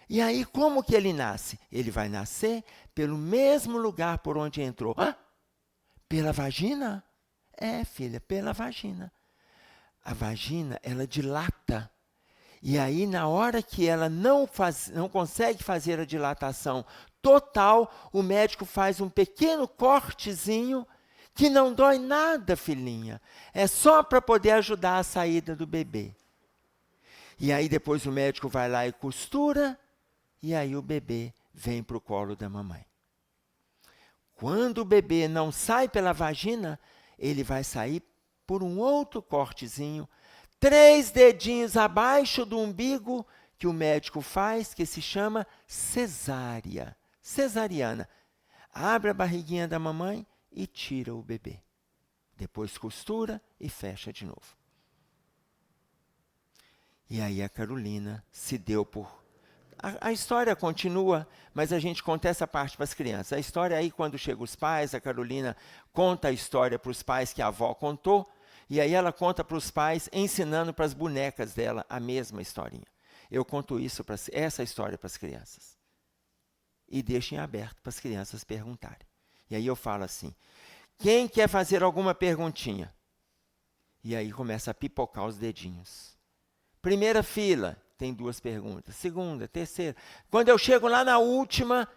e aí como que ele nasce? Ele vai nascer pelo mesmo lugar por onde entrou. Ah, pela vagina? É, filha, pela vagina. A vagina, ela dilata. E aí, na hora que ela não consegue fazer a dilatação total, o médico faz um pequeno cortezinho que não dói nada, filhinha. É só para poder ajudar a saída do bebê. E aí depois o médico vai lá e costura, e aí o bebê vem para o colo da mamãe. Quando o bebê não sai pela vagina, ele vai sair por um outro cortezinho, 3 dedinhos abaixo do umbigo, que o médico faz, que se chama cesárea, cesariana. Abre a barriguinha da mamãe e tira o bebê. Depois costura e fecha de novo. E aí a Carolina se deu por... A história continua, mas a gente conta essa parte para as crianças. A história aí, quando chegam os pais, a Carolina conta a história para os pais que a avó contou, e aí ela conta para os pais, ensinando para as bonecas dela a mesma historinha. Eu conto essa história para as crianças. E deixo em aberto para as crianças perguntarem. E aí eu falo assim, quem quer fazer alguma perguntinha? E aí começa a pipocar os dedinhos. Primeira fila, tem 2 perguntas. Segunda, terceira. Quando eu chego lá na última,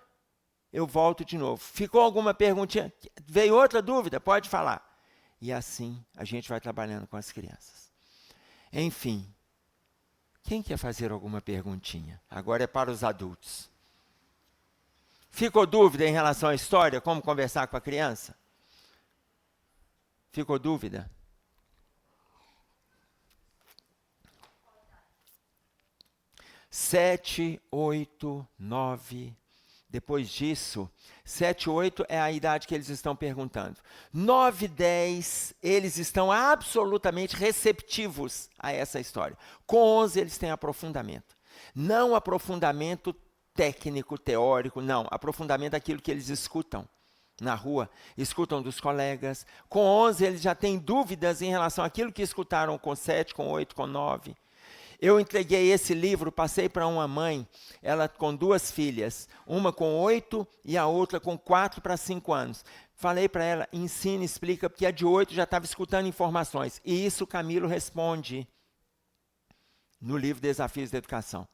eu volto de novo. Ficou alguma perguntinha? Veio outra dúvida? Pode falar. E assim a gente vai trabalhando com as crianças. Enfim, quem quer fazer alguma perguntinha? Agora é para os adultos. Ficou dúvida em relação à história? Como conversar com a criança? Ficou dúvida? Sete, 8, 9. Depois disso, 7, 8 é a idade que eles estão perguntando. 9, 10, eles estão absolutamente receptivos a essa história. Com 11, eles têm aprofundamento. Não aprofundamento técnico, teórico, não. Aprofundamento daquilo que eles escutam. na rua, escutam dos colegas. Com 11, eles já têm dúvidas em relação àquilo que escutaram com 7, com 8, com 9. Eu entreguei esse livro, passei para uma mãe, ela com 2 filhas, uma com 8 e a outra com 4 para 5 anos. Falei para ela, ensina, explica, porque a de 8 já estava escutando informações. E isso o Camilo responde no livro Desafios da Educação.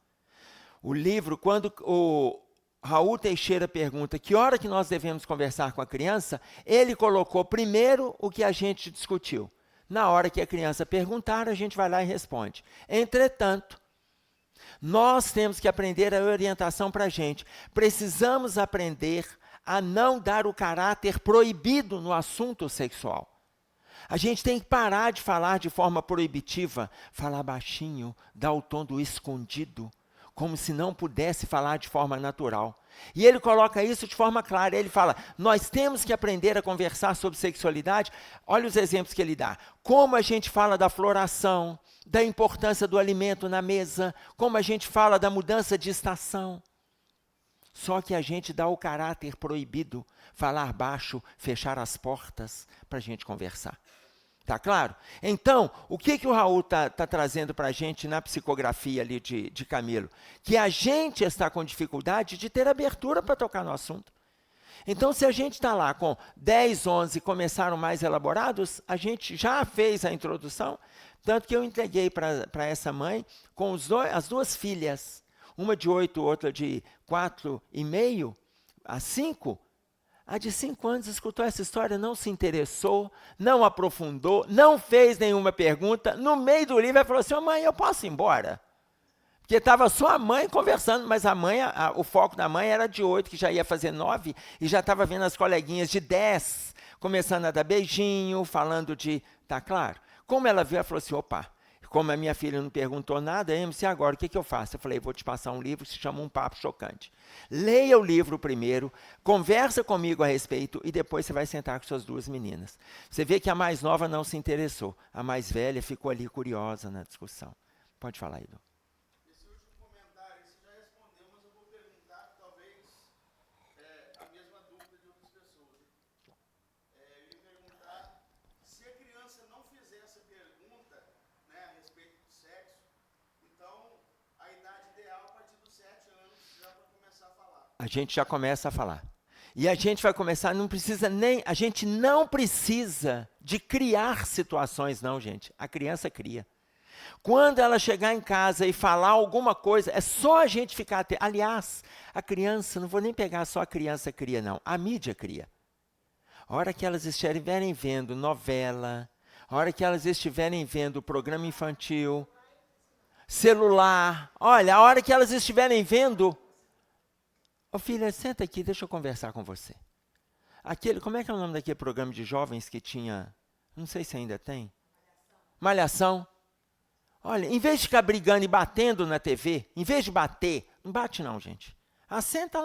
O livro, quando o Raul Teixeira pergunta que hora que nós devemos conversar com a criança, ele colocou primeiro o que a gente discutiu. Na hora que a criança perguntar, a gente vai lá e responde. Entretanto, nós temos que aprender a orientação para a gente. Precisamos aprender a não dar o caráter proibido no assunto sexual. A gente tem que parar de falar de forma proibitiva, falar baixinho, dar o tom do escondido, como se não pudesse falar de forma natural. E ele coloca isso de forma clara. Ele fala, nós temos que aprender a conversar sobre sexualidade. Olha os exemplos que ele dá. Como a gente fala da floração, da importância do alimento na mesa, como a gente fala da mudança de estação. Só que a gente dá o caráter proibido, falar baixo, fechar as portas para a gente conversar. Tá claro? Então, o que o Raul tá trazendo para a gente na psicografia ali de Camilo? Que a gente está com dificuldade de ter abertura para tocar no assunto. Então, se a gente está lá com 10, 11 começaram mais elaborados, a gente já fez a introdução, tanto que eu entreguei para essa mãe com as 2 filhas, uma de 8, outra de 4,5 a 5, a de 5 anos escutou essa história, não se interessou, não aprofundou, não fez nenhuma pergunta. No meio do livro, ela falou assim, mãe, eu posso ir embora? Porque estava só a mãe conversando, mas a mãe, o foco da mãe era de 8, que já ia fazer 9, e já estava vendo as coleguinhas de 10, começando a dar beijinho, falando de... Tá claro? Como ela viu, ela falou assim, opa, como a minha filha não perguntou nada, MC, agora o que eu faço? Eu falei, vou te passar um livro que se chama Um Papo Chocante. Leia o livro primeiro, conversa comigo a respeito e depois você vai sentar com suas 2 meninas. Você vê que a mais nova não se interessou, a mais velha ficou ali curiosa na discussão. Pode falar, Edu. Esse último comentário você já respondeu, mas eu vou perguntar, talvez, a mesma dúvida de outras pessoas. Eu ia perguntar, se a criança não fizer essa pergunta, né, a respeito do sexo, então a idade ideal, a partir dos 7 anos, já para começar a falar. A gente já começa a falar. E a gente vai começar, a gente não precisa de criar situações, não, gente. A criança cria. Quando ela chegar em casa e falar alguma coisa, é só a gente ficar atento. Aliás, a criança, não vou nem pegar só a criança cria, não. A mídia cria. A hora que elas estiverem vendo novela, a hora que elas estiverem vendo programa infantil, celular, olha, a hora que elas estiverem vendo... Ô filha, senta aqui, deixa eu conversar com você. Como é que é o nome daquele programa de jovens que tinha, não sei se ainda tem? Malhação. Olha, em vez de ficar brigando e batendo na TV, em vez de bater, não bate não, gente. Senta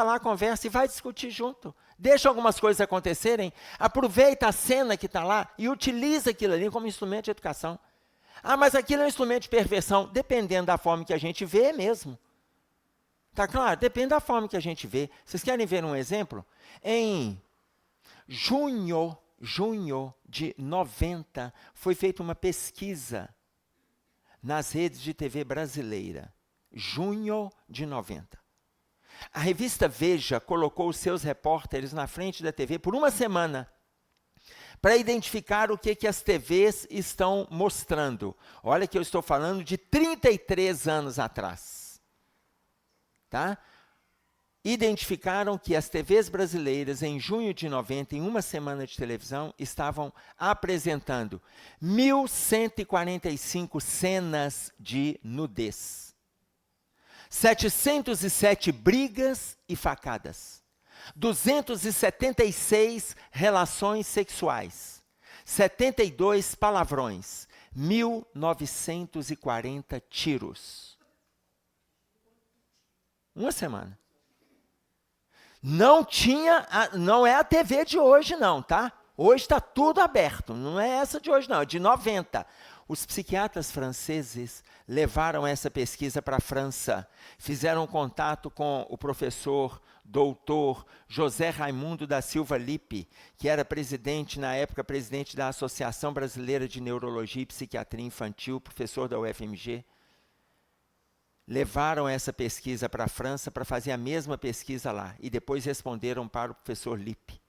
lá, conversa e vai discutir junto. Deixa algumas coisas acontecerem, aproveita a cena que está lá e utiliza aquilo ali como instrumento de educação. Mas aquilo é um instrumento de perversão, dependendo da forma que a gente vê mesmo. Tá claro? Depende da forma que a gente vê. Vocês querem ver um exemplo? Em junho de 90, foi feita uma pesquisa nas redes de TV brasileira. Junho de 90. A revista Veja colocou os seus repórteres na frente da TV por uma semana para identificar o que as TVs estão mostrando. Olha que eu estou falando de 33 anos atrás. Tá? Identificaram que as TVs brasileiras, em junho de 90, em uma semana de televisão, estavam apresentando 1.145 cenas de nudez, 707 brigas e facadas, 276 relações sexuais, 72 palavrões, 1.940 tiros. Uma semana. Não é a TV de hoje não, tá? Hoje está tudo aberto, não é essa de hoje não, é de 90. Os psiquiatras franceses levaram essa pesquisa para a França, fizeram contato com o professor doutor José Raimundo da Silva Lippe, que era presidente, na época, presidente da Associação Brasileira de Neurologia e Psiquiatria Infantil, professor da UFMG, levaram essa pesquisa para a França para fazer a mesma pesquisa lá e depois responderam para o professor Lippe.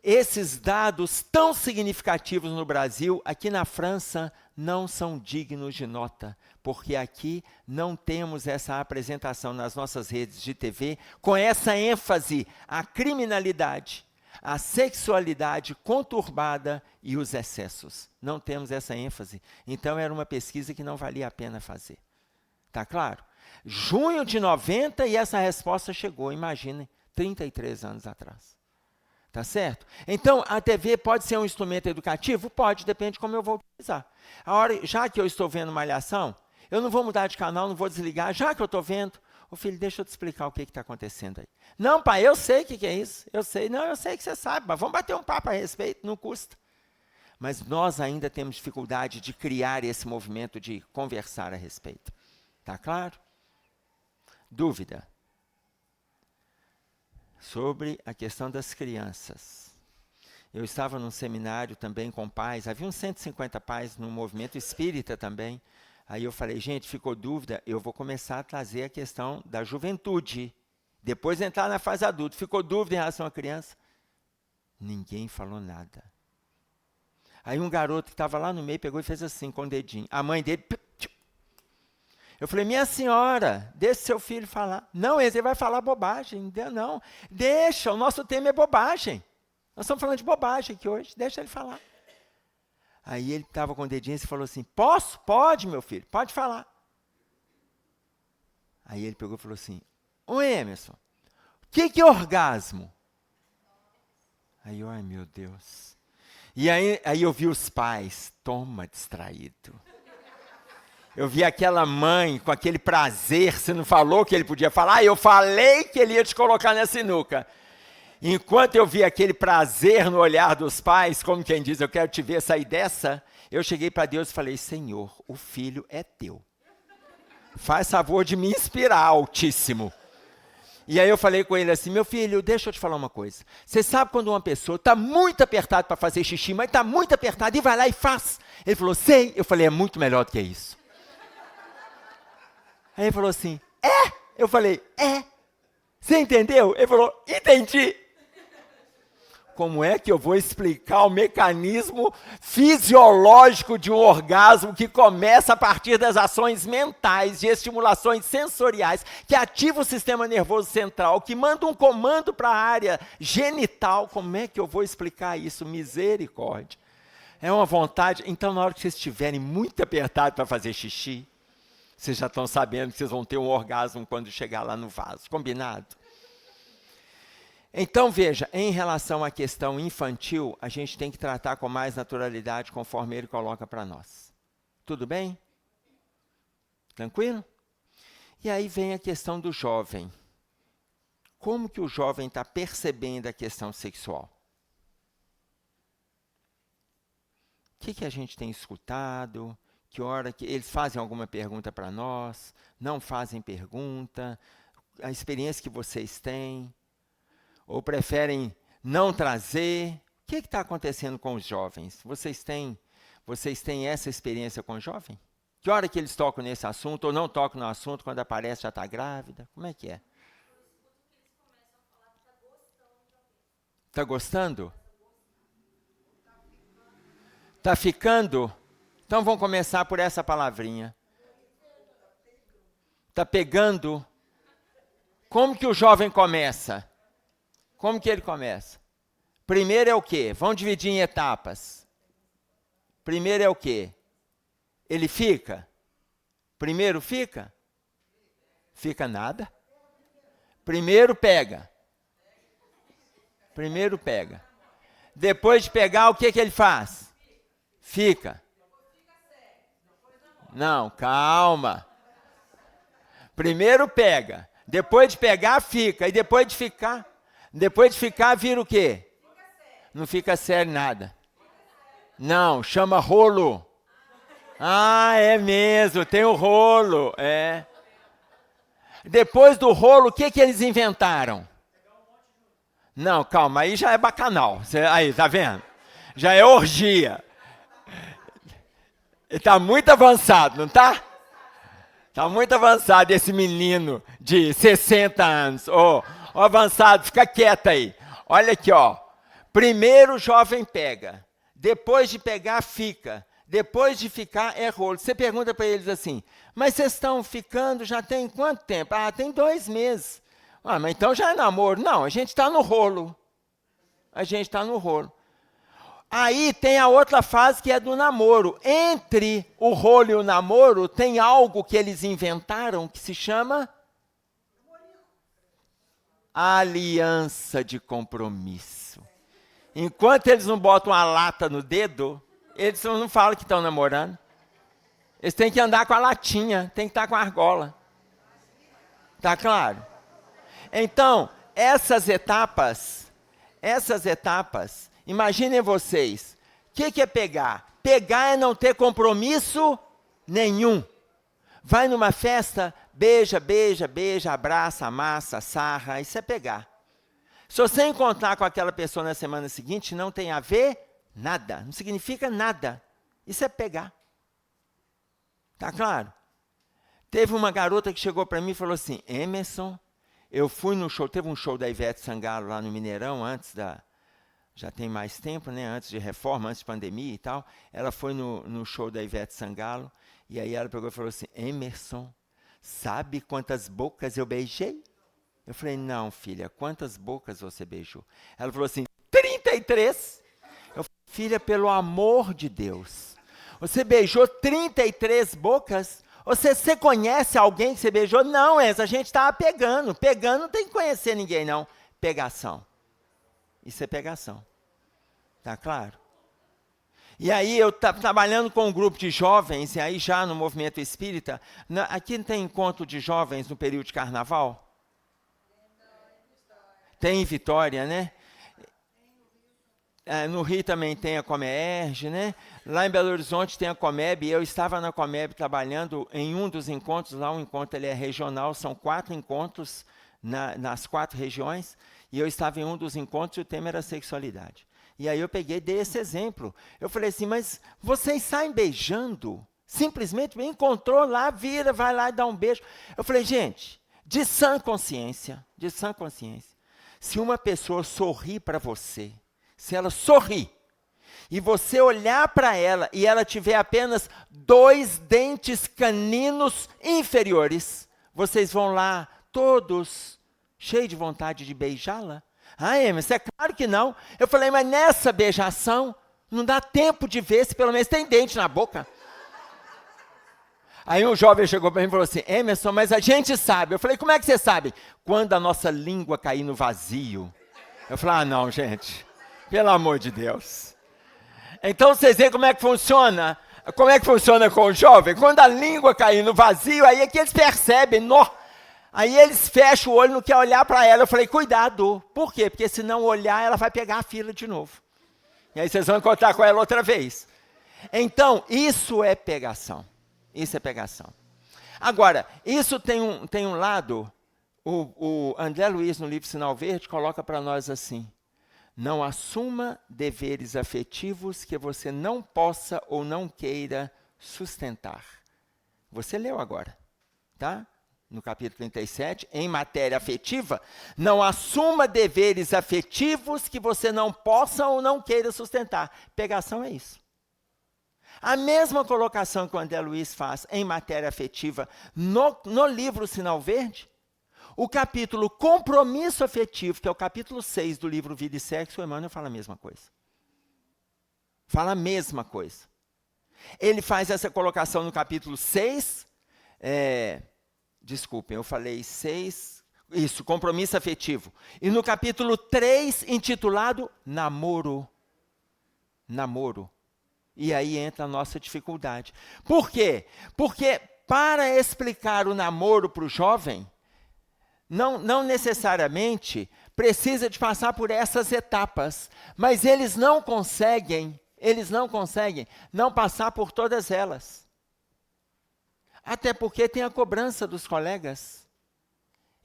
Esses dados tão significativos no Brasil, aqui na França, não são dignos de nota, porque aqui não temos essa apresentação nas nossas redes de TV com essa ênfase à criminalidade, à sexualidade conturbada e os excessos. Não temos essa ênfase. Então, era uma pesquisa que não valia a pena fazer. Tá claro? Junho de 90 e essa resposta chegou, imaginem, 33 anos atrás. Tá certo? Então, a TV pode ser um instrumento educativo? Pode, depende de como eu vou utilizar. Já que eu estou vendo Malhação, eu não vou mudar de canal, não vou desligar, já que eu estou vendo, ô filho, deixa eu te explicar o que está acontecendo aí. Não, pai, eu sei o que é isso, eu sei. Não, eu sei que você sabe, mas vamos bater um papo a respeito, não custa. Mas nós ainda temos dificuldade de criar esse movimento de conversar a respeito. Tá claro? Dúvida? Sobre a questão das crianças. Eu estava num seminário também com pais, havia uns 150 pais no movimento espírita também. Aí eu falei, gente, ficou dúvida, eu vou começar a trazer a questão da juventude. Depois entrar na fase adulta. Ficou dúvida em relação à criança? Ninguém falou nada. Aí um garoto que estava lá no meio pegou e fez assim com o dedinho. A mãe dele... Eu falei, minha senhora, deixe seu filho falar. Não, ele vai falar bobagem. Não, deixa, o nosso tema é bobagem. Nós estamos falando de bobagem aqui hoje, deixa ele falar. Aí ele estava com o dedinho e falou assim, posso? Pode, meu filho, pode falar. Aí ele pegou e falou assim, ô Emerson, o que é orgasmo? Aí eu, ai meu Deus. E aí eu vi os pais, toma distraído. Eu vi aquela mãe com aquele prazer, você não falou que ele podia falar? Eu falei que ele ia te colocar na sinuca. Enquanto eu vi aquele prazer no olhar dos pais, como quem diz, eu quero te ver sair dessa, eu cheguei para Deus e falei, Senhor, o filho é teu. Faz favor de me inspirar, Altíssimo. E aí eu falei com ele assim, meu filho, deixa eu te falar uma coisa. Você sabe quando uma pessoa está muito apertada para fazer xixi, mas está muito apertada e vai lá e faz? Ele falou, sei. Eu falei, é muito melhor do que isso. Aí ele falou assim, é? Eu falei, é. Você entendeu? Ele falou, entendi. Como é que eu vou explicar o mecanismo fisiológico de um orgasmo que começa a partir das ações mentais, de estimulações sensoriais, que ativa o sistema nervoso central, que manda um comando para a área genital? Como é que eu vou explicar isso? Misericórdia. É uma vontade. Então, na hora que vocês estiverem muito apertados para fazer xixi, vocês já estão sabendo que vocês vão ter um orgasmo quando chegar lá no vaso. Combinado? Então, veja, em relação à questão infantil, a gente tem que tratar com mais naturalidade, conforme ele coloca para nós. Tudo bem? Tranquilo? E aí vem a questão do jovem. Como que o jovem está percebendo a questão sexual? O que a gente tem escutado? Que hora que eles fazem alguma pergunta para nós? Não fazem pergunta? A experiência que vocês têm? Ou preferem não trazer? O que está acontecendo com os jovens? Vocês têm essa experiência com o jovem? Que hora que eles tocam nesse assunto ou não tocam no assunto quando aparece já está grávida? Como é que é? Está gostando? Está ficando? Então vamos começar por essa palavrinha. Está pegando? Como que o jovem começa? Como que ele começa? Primeiro é o quê? Vamos dividir em etapas. Primeiro é o quê? Ele fica? Primeiro fica? Fica nada. Primeiro pega. Primeiro pega. Depois de pegar, o que ele faz? Fica. Não, calma. Primeiro pega. Depois de pegar, fica. E depois de ficar vira o quê? Não fica sério nada. Não, chama rolo. Ah, é mesmo, tem o rolo. É. Depois do rolo, o que eles inventaram? Não, calma, aí já é bacanal. Aí, tá vendo? Já é orgia. Ele está muito avançado, não está? Está muito avançado esse menino de 60 anos. Ô, avançado, fica quieto aí. Olha aqui, ó. Primeiro o jovem pega. Depois de pegar, fica. Depois de ficar, é rolo. Você pergunta para eles assim, mas vocês estão ficando já tem quanto tempo? Ah, tem 2 meses. Ah, mas então já é namoro. Não, a gente está no rolo. A gente está no rolo. Aí tem a outra fase que é do namoro. Entre o rolo e o namoro, tem algo que eles inventaram que se chama aliança de compromisso. Enquanto eles não botam a lata no dedo, eles não falam que estão namorando. Eles têm que andar com a latinha, tem que estar com a argola. Tá claro? Então, essas etapas, imaginem vocês, o que é pegar? Pegar é não ter compromisso nenhum. Vai numa festa, beija, beija, beija, abraça, amassa, sarra, isso é pegar. Se você encontrar com aquela pessoa na semana seguinte, não tem a ver nada, não significa nada. Isso é pegar. Tá claro? Teve uma garota que chegou para mim e falou assim, Emerson, eu fui no show, teve um show da Ivete Sangalo lá no Mineirão, já tem mais tempo, né? Antes de reforma, antes de pandemia e tal. Ela foi no show da Ivete Sangalo, e aí ela pegou e falou assim, Emerson, sabe quantas bocas eu beijei? Eu falei, não, filha, quantas bocas você beijou? Ela falou assim, 33. Eu falei, filha, pelo amor de Deus, você beijou 33 bocas? Você conhece alguém que você beijou? Não, a gente estava pegando. Pegando não tem que conhecer ninguém, não. Pegação. Isso é pegação. Tá claro? E aí eu estava trabalhando com um grupo de jovens, e aí já no movimento espírita, aqui não tem encontro de jovens no período de carnaval? Tem em Vitória, né? No Rio também tem a Comerge, né? Lá em Belo Horizonte tem a Comeb, e eu estava na Comeb trabalhando em um dos encontros, lá o encontro ele é regional, são 4 encontros nas 4 regiões, e eu estava em um dos encontros e o tema era sexualidade. E aí eu peguei, dei esse exemplo. Eu falei assim, mas vocês saem beijando? Simplesmente me encontrou lá, vira, vai lá e dá um beijo. Eu falei, gente, de sã consciência, se uma pessoa sorrir para você, se ela sorrir, e você olhar para ela e ela tiver apenas 2 dentes caninos inferiores, vocês vão lá todos cheios de vontade de beijá-la? Ah, Emerson, é claro que não. Eu falei, mas nessa beijação não dá tempo de ver se pelo menos tem dente na boca. Aí um jovem chegou para mim e falou assim, Emerson, mas a gente sabe. Eu falei, como é que você sabe? Quando a nossa língua cair no vazio. Eu falei, ah, não, gente. Pelo amor de Deus. Então, vocês veem como é que funciona? Como é que funciona com o jovem? Quando a língua cair no vazio, aí é que eles percebem. Aí eles fecham o olho, não quer olhar para ela. Eu falei, cuidado. Por quê? Porque se não olhar, ela vai pegar a fila de novo. E aí vocês vão encontrar com ela outra vez. Então, isso é pegação. Isso é pegação. Agora, isso tem um lado, o André Luiz, no livro Sinal Verde, coloca para nós assim, não assuma deveres afetivos que você não possa ou não queira sustentar. Você leu agora, tá? No capítulo 37, em matéria afetiva, não assuma deveres afetivos que você não possa ou não queira sustentar. Pegação é isso. A mesma colocação que o André Luiz faz em matéria afetiva no livro Sinal Verde, o capítulo Compromisso Afetivo, que é o capítulo 6 do livro Vida e Sexo, o Emmanuel fala a mesma coisa. Fala a mesma coisa. Ele faz essa colocação no capítulo 6, desculpem, eu falei 6, isso, compromisso afetivo. E no capítulo 3, intitulado Namoro. Namoro. E aí entra a nossa dificuldade. Por quê? Porque para explicar o namoro para o jovem, não necessariamente precisa de passar por essas etapas, mas eles não conseguem não passar por todas elas. Até porque tem a cobrança dos colegas.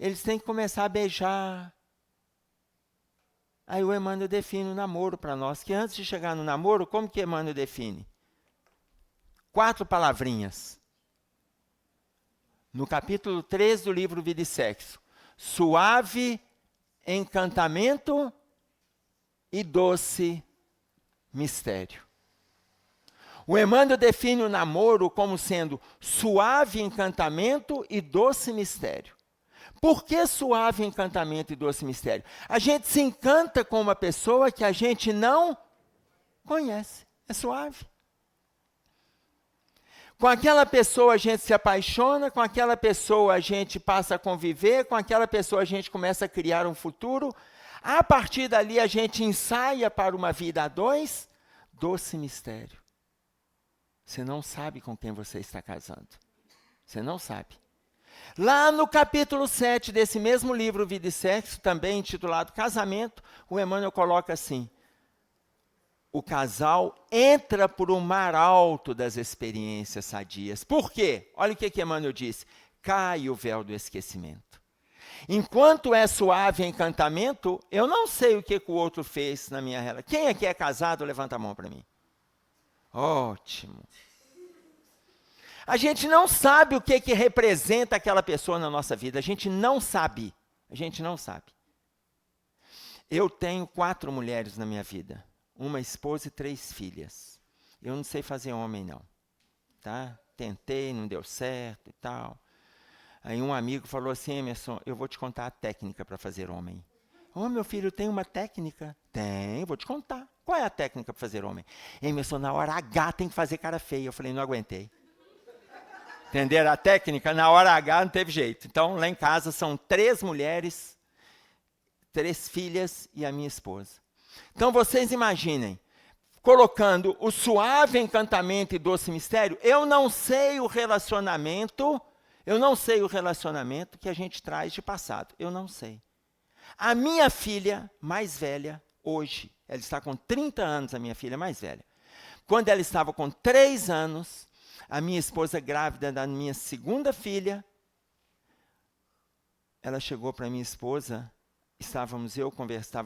eles têm que começar a beijar. Aí o Emmanuel define o namoro para nós, que antes de chegar no namoro, como que Emmanuel define? 4 palavrinhas. No capítulo 3 do livro Vida e Sexo. Suave encantamento e doce mistério. O Emmanuel define o namoro como sendo suave encantamento e doce mistério. Por que suave encantamento e doce mistério? A gente se encanta com uma pessoa que a gente não conhece. É suave. Com aquela pessoa a gente se apaixona, com aquela pessoa a gente passa a conviver, com aquela pessoa a gente começa a criar um futuro. A partir dali a gente ensaia para uma vida a 2, doce mistério. Você não sabe com quem você está casando. Você não sabe. Lá no capítulo 7 desse mesmo livro, Vida e Sexo, também intitulado Casamento, o Emmanuel coloca assim: o casal entra por um mar alto das experiências sadias. Por quê? Olha o que Emmanuel disse. Cai o véu do esquecimento. Enquanto é suave encantamento, eu não sei o que o outro fez na minha relação. Quem aqui é casado, levanta a mão para mim. Ótimo. A gente não sabe o que representa aquela pessoa na nossa vida. A gente não sabe. A gente não sabe. Eu tenho 4 mulheres na minha vida. Uma esposa e 3 filhas. Eu não sei fazer homem, não. Tá? Tentei, não deu certo e tal. Aí um amigo falou assim: Emerson, eu vou te contar a técnica para fazer homem. Ô, meu filho, tem uma técnica? Tem, vou te contar. Qual é a técnica para fazer homem? Emerson, na hora H tem que fazer cara feia. Eu falei, não aguentei. Entenderam a técnica? Na hora H não teve jeito. Então, lá em casa são 3 mulheres, 3 filhas e a minha esposa. Então, vocês imaginem, colocando o suave encantamento e doce mistério, eu não sei o relacionamento que a gente traz de passado. Eu não sei. A minha filha mais velha, hoje, ela está com 30 anos, a minha filha mais velha. Quando ela estava com 3 anos, a minha esposa grávida da minha segunda filha, ela chegou para minha esposa, estava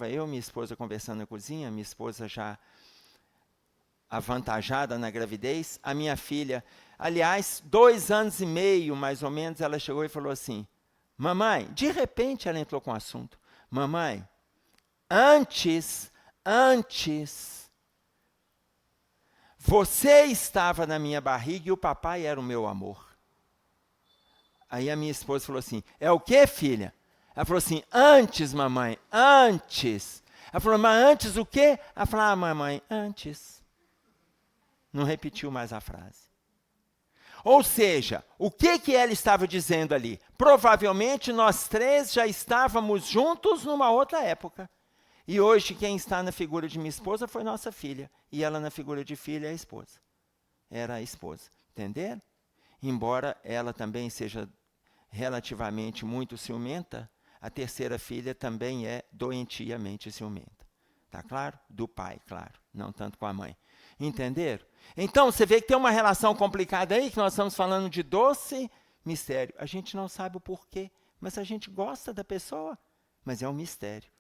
eu e minha esposa conversando na cozinha, minha esposa já avantajada na gravidez, a minha filha, aliás, 2 anos e meio, mais ou menos, ela chegou e falou assim, mamãe, de repente ela entrou com o assunto, mamãe, antes, você estava na minha barriga e o papai era o meu amor. Aí a minha esposa falou assim, é o quê, filha? Ela falou assim, antes, mamãe, antes. Ela falou, mas antes o quê? Ela falou, mamãe, antes. Não repetiu mais a frase. Ou seja, o que ela estava dizendo ali? Provavelmente nós 3 já estávamos juntos numa outra época. E hoje quem está na figura de minha esposa foi nossa filha. E ela na figura de filha é a esposa. Era a esposa. Entenderam? Embora ela também seja relativamente muito ciumenta, a terceira filha também é doentiamente ciumenta. Tá claro? Do pai, claro. Não tanto com a mãe. Entenderam? Então, você vê que tem uma relação complicada aí, que nós estamos falando de doce mistério. A gente não sabe o porquê, mas a gente gosta da pessoa, mas é um mistério.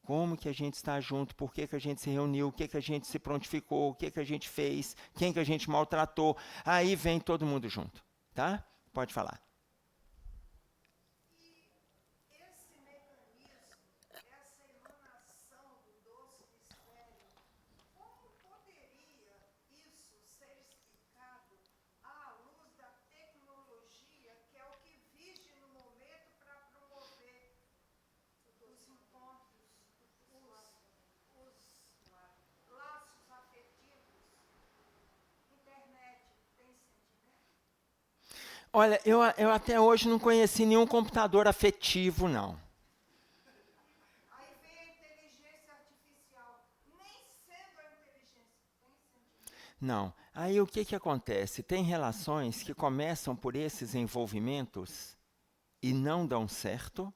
Como que a gente está junto, por que a gente se reuniu, o que a gente se prontificou, o que a gente fez, quem que a gente maltratou. Aí vem todo mundo junto, tá? Pode falar. Olha, eu até hoje não conheci nenhum computador afetivo, não. Aí vem a inteligência artificial. Nem sendo a inteligência, tem sentimento. Não. Aí o que acontece? Tem relações que começam por esses envolvimentos e não dão certo,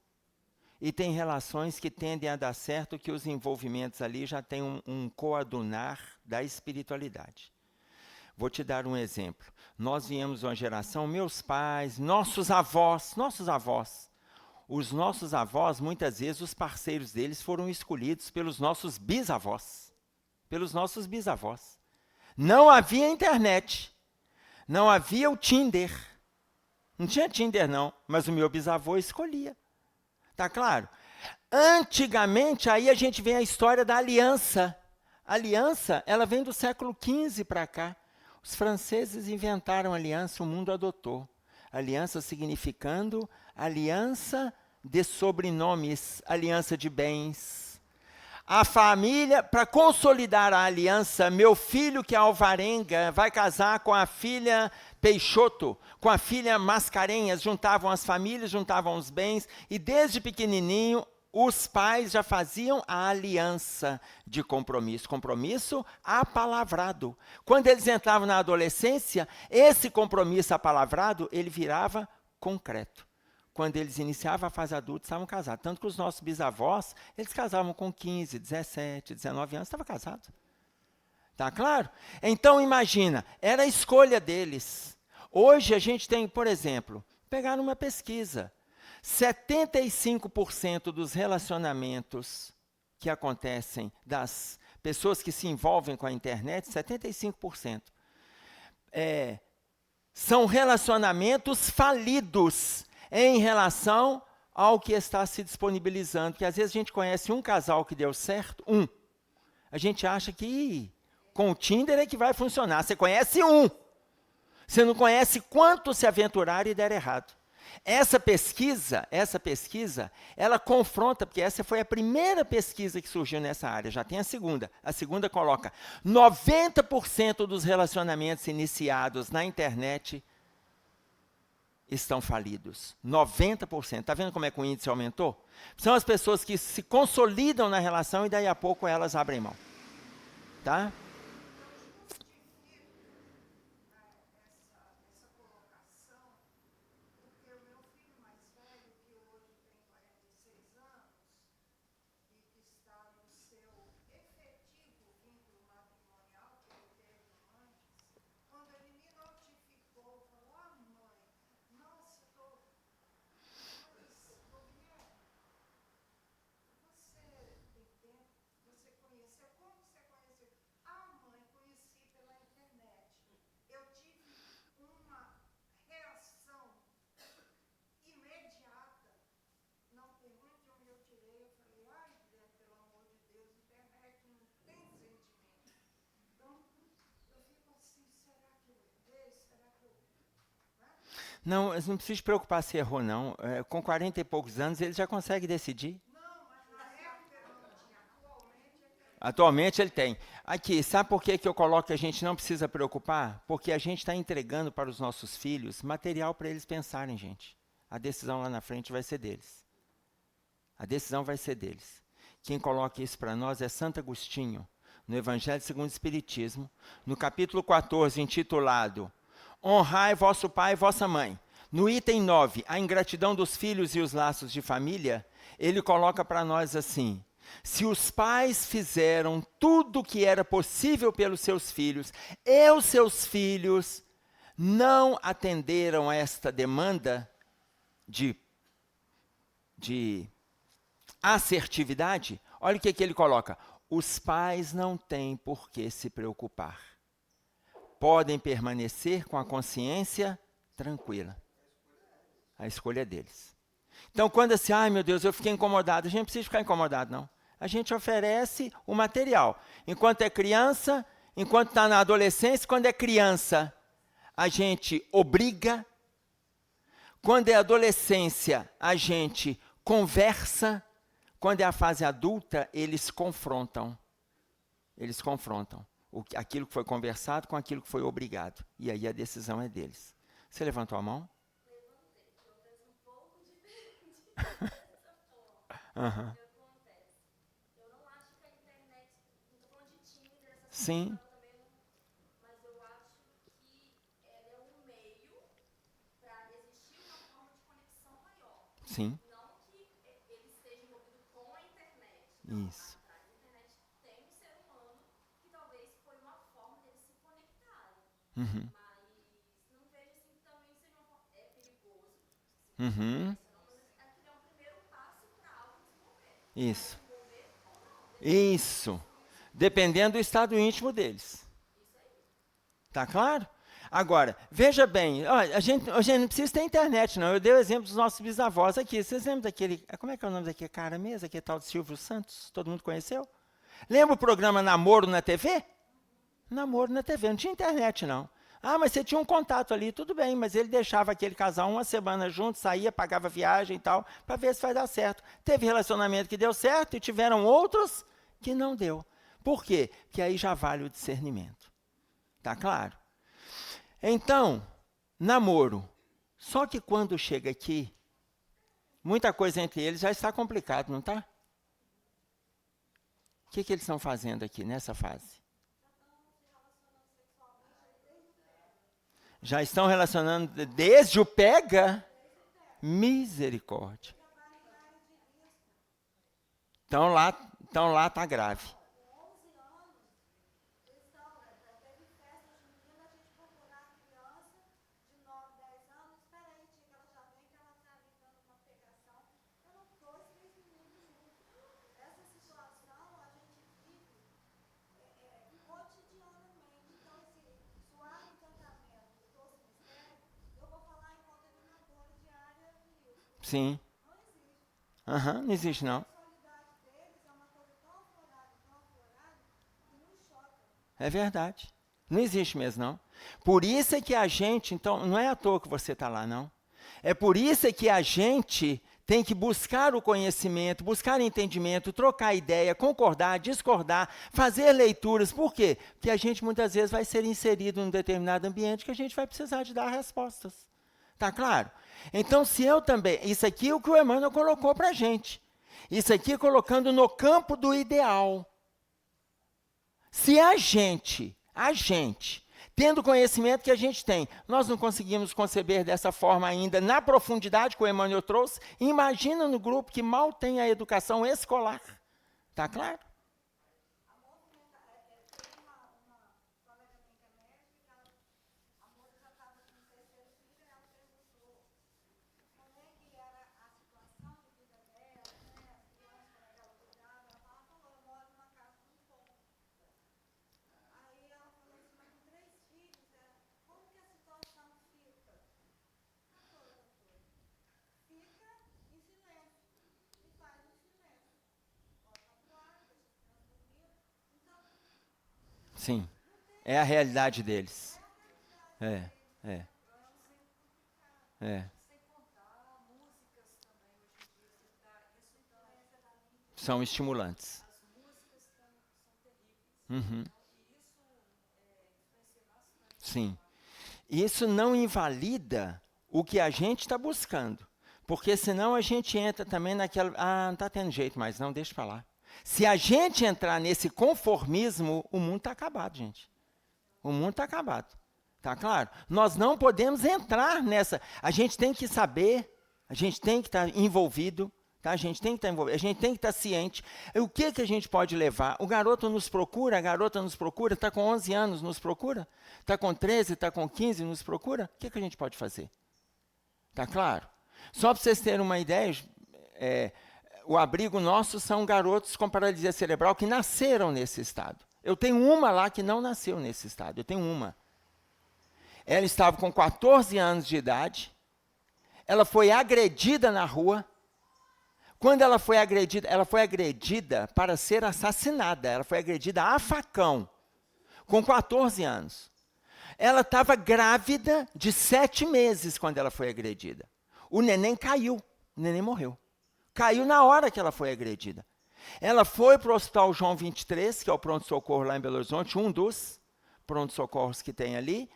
e tem relações que tendem a dar certo, que os envolvimentos ali já têm um coadunar da espiritualidade. Vou te dar um exemplo. Nós viemos de uma geração, meus pais, nossos avós, os nossos avós, muitas vezes, os parceiros deles foram escolhidos pelos nossos bisavós. Pelos nossos bisavós. Não havia internet. Não havia o Tinder. Não tinha Tinder, não. Mas o meu bisavô escolhia. Tá claro? Antigamente, aí a gente vê a história da aliança. A aliança, ela vem do século XV para cá. Os franceses inventaram a aliança, o mundo adotou. Aliança significando aliança de sobrenomes, aliança de bens. A família, para consolidar a aliança, meu filho que é Alvarenga vai casar com a filha Peixoto, com a filha Mascarenhas, juntavam as famílias, juntavam os bens, e desde pequenininho os pais já faziam a aliança de compromisso. Compromisso apalavrado. Quando eles entravam na adolescência, esse compromisso apalavrado, ele virava concreto. Quando eles iniciavam a fase adulta, estavam casados. Tanto que os nossos bisavós, eles casavam com 15, 17, 19 anos, estavam casados. Tá claro? Então, imagina, era a escolha deles. Hoje a gente tem, por exemplo, pegar uma pesquisa. 75% dos relacionamentos que acontecem, das pessoas que se envolvem com a internet, 75%, são relacionamentos falidos em relação ao que está se disponibilizando. Porque às vezes a gente conhece um casal que deu certo, a gente acha que com o Tinder é que vai funcionar. Você conhece um. Você não conhece quantos se aventuraram e deram errado. Essa pesquisa, ela confronta, porque essa foi a primeira pesquisa que surgiu nessa área, já tem a segunda. A segunda coloca 90% dos relacionamentos iniciados na internet estão falidos. 90%. Está vendo como é que o índice aumentou? São as pessoas que se consolidam na relação e daí a pouco elas abrem mão. Tá? Não, não precisa se preocupar se errou, não. Com 40 e poucos anos, ele já consegue decidir. Atualmente ele tem. Aqui, sabe por que eu coloco que a gente não precisa preocupar? Porque a gente está entregando para os nossos filhos material para eles pensarem, gente. A decisão lá na frente vai ser deles. A decisão vai ser deles. Quem coloca isso para nós é Santo Agostinho, no Evangelho segundo o Espiritismo, no capítulo 14, intitulado Honrai vosso pai e vossa mãe. No item 9, a ingratidão dos filhos e os laços de família, ele coloca para nós assim: se os pais fizeram tudo o que era possível pelos seus filhos, e os seus filhos não atenderam a esta demanda de assertividade, olha o que ele coloca: os pais não têm por que se preocupar. Podem permanecer com a consciência tranquila. A escolha é deles. Então, quando assim, ai meu Deus, eu fiquei incomodado, a gente não precisa ficar incomodado, não. A gente oferece o material. Enquanto é criança, enquanto está na adolescência, quando é criança, a gente obriga. Quando é adolescência, a gente conversa. Quando é a fase adulta, eles confrontam. Eles confrontam aquilo que foi conversado com aquilo que foi obrigado. E aí a decisão é deles. Você levantou a mão? Levantei. Talvez um pouco diferente dessa forma. Uhum. O que acontece? Eu não acho que a internet... Não estou falando de Tinder, essa Sim. também não... Mas eu acho que ela é um meio para existir uma forma de conexão maior. Sim. Não que ele esteja envolvido com a internet. Não. Isso. Atrás da internet tem um ser humano que talvez foi uma forma deles se conectarem. Uhum. Mas não vejo assim que também seja uma forma... É perigoso. Uhum. Aquilo é um primeiro Isso. Isso. Dependendo do estado íntimo deles. Tá claro? Agora, veja bem, ó, a gente não precisa ter internet, não. Eu dei o exemplo dos nossos bisavós aqui. Vocês lembram daquele... Como é que é o nome daquele cara mesmo? Aquele tal de Silvio Santos? Todo mundo conheceu? Lembra o programa Namoro na TV? Namoro na TV. Não tinha internet, não. Ah, mas você tinha um contato ali, tudo bem, mas ele deixava aquele casal uma semana junto, saía, pagava viagem e tal, para ver se vai dar certo. Teve relacionamento que deu certo e tiveram outros que não deu. Por quê? Porque aí já vale o discernimento. Tá claro? Então, namoro. Só que quando chega aqui, muita coisa entre eles já está complicado, não está? O que eles estão fazendo aqui nessa fase? Já estão relacionando desde o pega? Misericórdia. Então lá está grave. Sim. Aham, não existe não. É verdade. Não existe mesmo, não. Por isso é que a gente, então, não é à toa que você está lá, não. É por isso é que a gente tem que buscar o conhecimento, buscar entendimento, trocar ideia, concordar, discordar, fazer leituras. Por quê? Porque a gente muitas vezes vai ser inserido num determinado ambiente que a gente vai precisar de dar respostas. Tá claro? Então, se eu também... Isso aqui é o que o Emmanuel colocou para a gente. Isso aqui colocando no campo do ideal. Se a gente, tendo o conhecimento que a gente tem, nós não conseguimos conceber dessa forma ainda, na profundidade que o Emmanuel trouxe, imagina no grupo que mal tem a educação escolar. Tá claro? Sim, é a realidade deles. É. São estimulantes. Uhum. Sim. Isso não invalida o que a gente está buscando. Porque senão a gente entra também naquela... Ah, não está tendo jeito mais, não, deixa para lá. Se a gente entrar nesse conformismo, o mundo está acabado, gente. O mundo está acabado. Tá claro? Nós não podemos entrar nessa. A gente tem que saber, a gente tem que estar envolvido, tá? A gente tem que estar envolvido, a gente tem que estar ciente. O que a gente pode levar? O garoto nos procura, a garota nos procura, está com 11 anos, nos procura? Está com 13, está com 15, nos procura? O que a gente pode fazer? Tá claro? Só para vocês terem uma ideia, o abrigo nosso são garotos com paralisia cerebral que nasceram nesse estado. Eu tenho uma lá que não nasceu nesse estado, eu tenho uma. Ela estava com 14 anos de idade, ela foi agredida na rua. Quando ela foi agredida para ser assassinada, ela foi agredida a facão, com 14 anos. Ela estava grávida de 7 meses quando ela foi agredida. O neném caiu, o neném morreu. Caiu na hora que ela foi agredida. Ela foi para o Hospital João 23, que é o pronto-socorro lá em Belo Horizonte, um dos pronto-socorros que tem ali.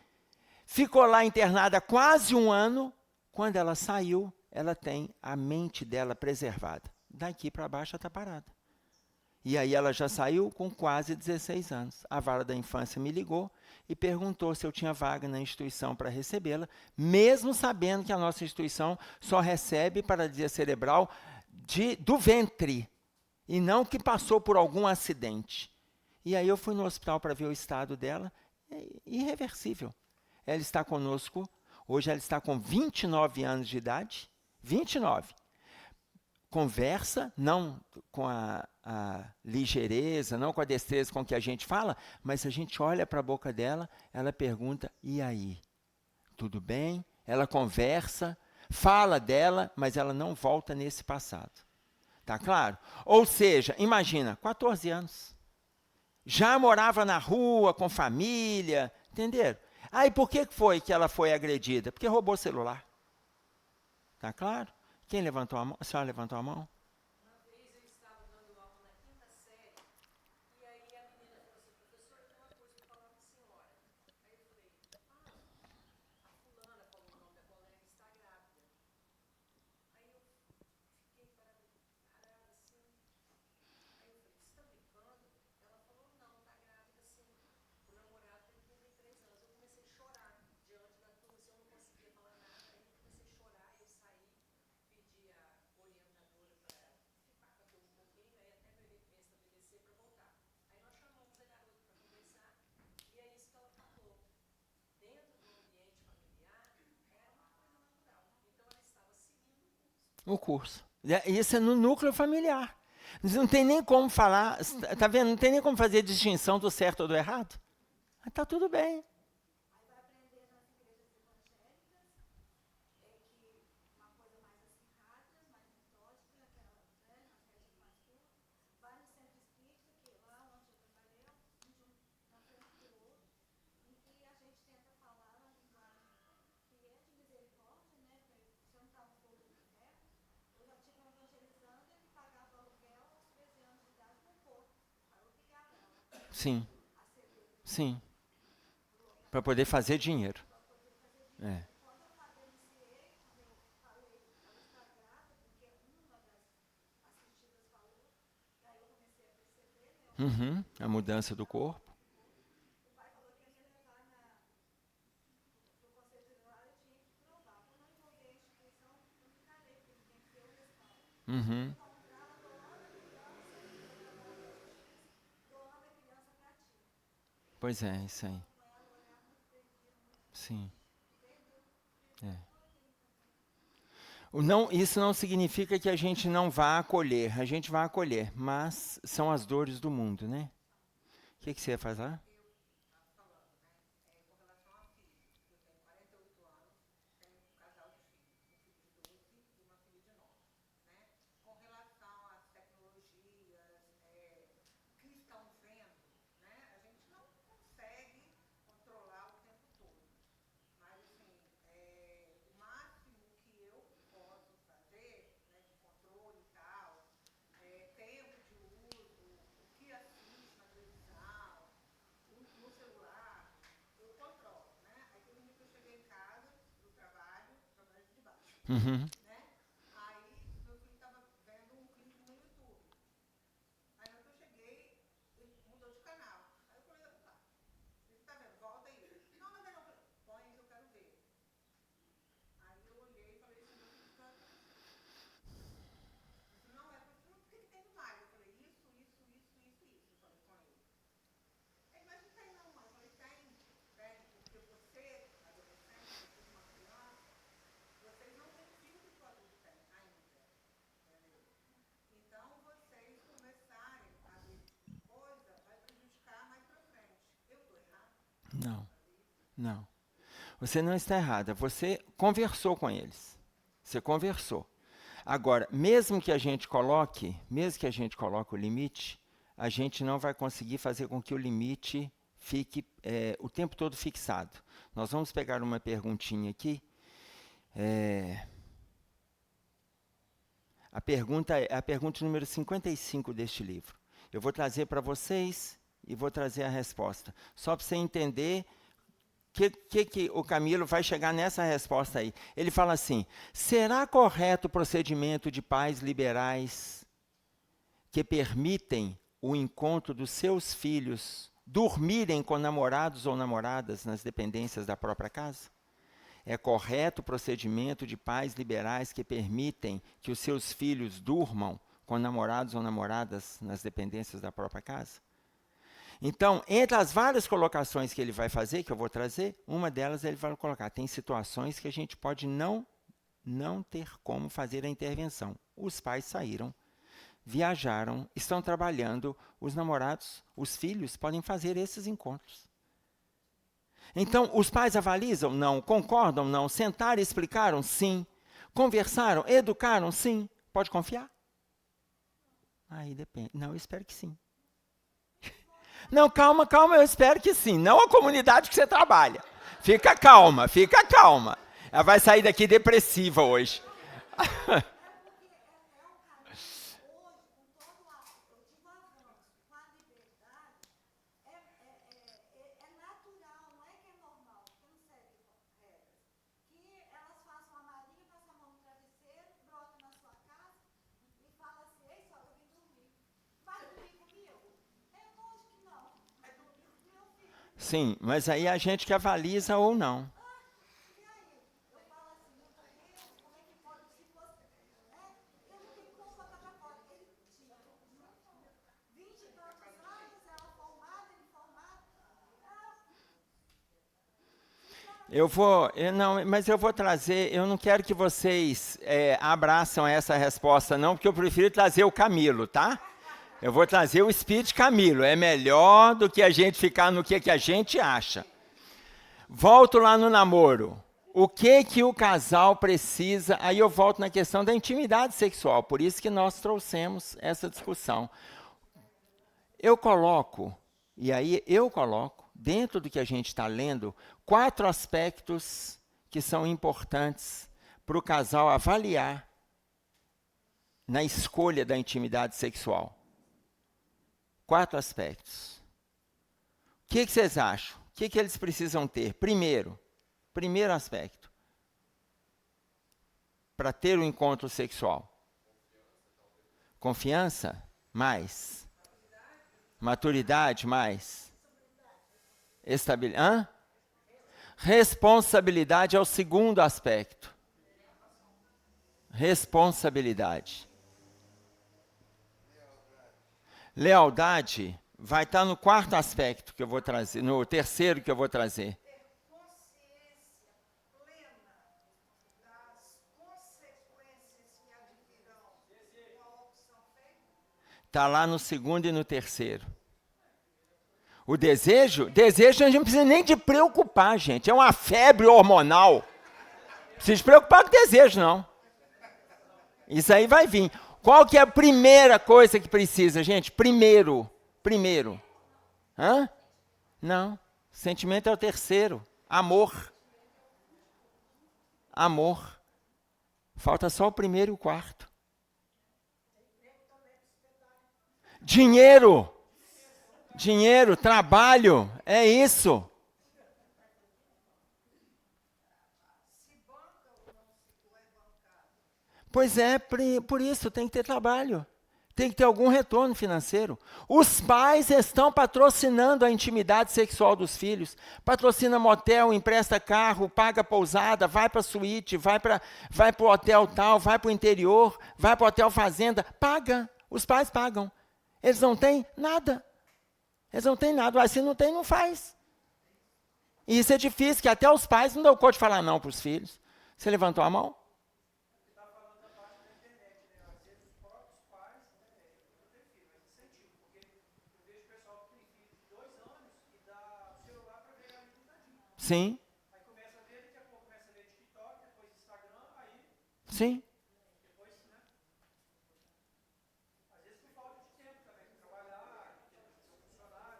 Ficou lá internada quase 1 ano. Quando ela saiu, ela tem a mente dela preservada. Daqui para baixo ela está parada. E aí ela já saiu com quase 16 anos. A vara da infância me ligou e perguntou se eu tinha vaga na instituição para recebê-la, mesmo sabendo que a nossa instituição só recebe paralisia cerebral do ventre, e não que passou por algum acidente. E aí eu fui no hospital para ver o estado dela, irreversível. Ela está conosco, hoje ela está com 29 anos de idade, 29. conversa, não com a ligeireza, não com a destreza com que a gente fala, mas se a gente olha para a boca dela, ela pergunta, e aí? Tudo bem? Ela conversa, fala dela, mas ela não volta nesse passado. Tá claro? Ou seja, imagina, 14 anos. Já morava na rua, com família, entenderam? Aí por que foi que ela foi agredida? Porque roubou o celular. Tá claro? Quem levantou a mão? A senhora levantou a mão? Uma vez eu estava dando aula na quinta série, e aí a menina falou assim, professor, tem uma coisa para falar com a senhora. Aí eu falei, a fulana, falou o nome da colega, está grávida. Aí eu fiquei parada assim. Aí eu falei, você está brincando? Ela falou, não, está grávida sim. O namorado tem 33 anos. Eu comecei a chorar diante da turma, assim, eu não conseguia falar nada. Aí eu comecei a chorar, eu saí, pedi a orientadora para ficar com a turma um pouquinho, aí até me estabelecer para voltar. Aí nós chamamos a garota para conversar, e é isso que ela falou. Dentro do ambiente familiar, era uma coisa natural. Então ela estava seguindo o curso. O curso. Isso é no núcleo familiar. Não tem nem como falar, tá vendo? Não tem nem como fazer distinção do certo ou do errado. Mas tá tudo bem. Aí vai aprender nas igrejas evangélicas, que uma coisa mais acirrada, mais metódica, aquela, né, nas redes mais curtas. Vai no centro espírita, que lá onde eu trabalhei, na frente do outro, em que a gente tenta falar na linguagem que é de misericórdia, né, porque se eu não estava no fogo do inferno, eu já tive um evangelizando, ele pagava aluguel aos 13 anos de idade com corpo. Aí eu obrigava ela Sim. a ceder. Sim. Para poder fazer dinheiro. É. Quando eu agradecer, quando eu falei, ela está grávida, porque uma das assistidas falou, daí eu comecei a perceber, né? A mudança do corpo. O pai falou que ia me levar no conselho tutelar, eu tinha que provar. Quando eu envolver a instituição, eu me calei, porque tem que ter o respaldo. Encontrar, doando a criança para ti. Pois é, isso aí. Sim. É. Isso não significa que a gente não vá acolher. A gente vai acolher, mas são as dores do mundo, né? O que você ia fazer? Com relação a filhos, eu tenho 48 anos, tenho um casal de filhos, um filho de 12 e uma filha de 9. Né? Com relação às tecnologias que estão vendo, né? A gente não consegue controlar o tempo todo. Mas, assim, o máximo que eu posso fazer, né, de controle e tal, tempo de uso, o que assiste na televisão, no celular, eu controlo, né? Aí teve um dia que eu cheguei em casa, do trabalho de baixo, né? Aí meu filho estava vendo um clipe no YouTube. Aí na hora que eu cheguei, ele mudou de canal. Aí eu falei, opa, ele tá vendo, volta aí. Não, mas não, põe aí que eu quero ver. Aí eu olhei e falei assim, meu filho tá... Não, é porque, por que tem mais? Eu falei, isso. Eu falei com ele. Mas não tem não, mãe. Eu falei, tem, porque você, adolescente, uma criança, vocês não têm filtro que o adulto tem ainda. Entendeu? Então, vocês começarem a ver coisa, vai prejudicar mais pra frente. Eu tô errado? Não. Não. Você não está errada. Você conversou com eles. Você conversou. Agora, mesmo que a gente coloque o limite, a gente não vai conseguir fazer com que o limite fique o tempo todo fixado. Nós vamos pegar uma perguntinha aqui. A pergunta é a pergunta número 55 deste livro. Eu vou trazer para vocês e vou trazer a resposta. Só para você entender que o Camilo vai chegar nessa resposta aí. Ele fala assim, será correto o procedimento de pais liberais que permitem o encontro dos seus filhos dormirem com namorados ou namoradas nas dependências da própria casa? É correto o procedimento de pais liberais que permitem que os seus filhos durmam com namorados ou namoradas nas dependências da própria casa? Então, entre as várias colocações que ele vai fazer, que eu vou trazer, uma delas ele vai colocar, tem situações que a gente pode não não ter como fazer a intervenção. Os pais saíram, viajaram, estão trabalhando, os namorados, os filhos podem fazer esses encontros. Então, os pais avalizam? Não. Concordam? Não. Sentaram e explicaram? Sim. Conversaram? Educaram? Sim. Pode confiar? Aí depende. Não, eu espero que sim. Não, calma, eu espero que sim. Não a comunidade que você trabalha. Fica calma, fica calma. Ela vai sair daqui depressiva hoje. Sim, mas aí a gente que avaliza ou não. Mas eu vou trazer, eu não quero que vocês abraçam essa resposta não, porque eu prefiro trazer o Camilo, tá? Eu vou trazer o Speed Camilo, é melhor do que a gente ficar no que a gente acha. Volto lá no namoro. O que o casal precisa, aí eu volto na questão da intimidade sexual, por isso que nós trouxemos essa discussão. Eu coloco, dentro do que a gente está lendo, 4 aspectos que são importantes para o casal avaliar na escolha da intimidade sexual. 4 aspectos. O que vocês acham? O que eles precisam ter? Primeiro aspecto, para ter um encontro sexual. Confiança, mais. Maturidade, mais. Estabilidade. Responsabilidade é o segundo aspecto. Responsabilidade. Lealdade vai estar no 4º aspecto que eu vou trazer, no 3º que eu vou trazer. Ter consciência plena das consequências que advirão com a opção feita. Está lá no 2º e no 3º. O desejo a gente não precisa nem de preocupar, gente. É uma febre hormonal. Não precisa se preocupar com desejo, não. Isso aí vai vir. Qual que é a primeira coisa que precisa, gente? Primeiro. Hã? Não. Sentimento é o 3º. Amor. Falta só o 1º e o 4º. Dinheiro, trabalho, é isso. Pois é, por isso tem que ter trabalho. Tem que ter algum retorno financeiro. Os pais estão patrocinando a intimidade sexual dos filhos. Patrocina motel, empresta carro, paga pousada, vai para a suíte, vai para o hotel tal, vai para o interior, vai para o hotel fazenda. Paga, os pais pagam. Eles não têm nada. Mas se não tem, não faz. E isso é difícil, que até os pais não dão conta de falar não para os filhos. Você levantou a mão? Sim. Aí começa a ver, daqui a pouco começa a ver TikTok, depois Instagram, aí... Sim. Depois, né? Às vezes por falta de tempo também, trabalhar, ter funcionário,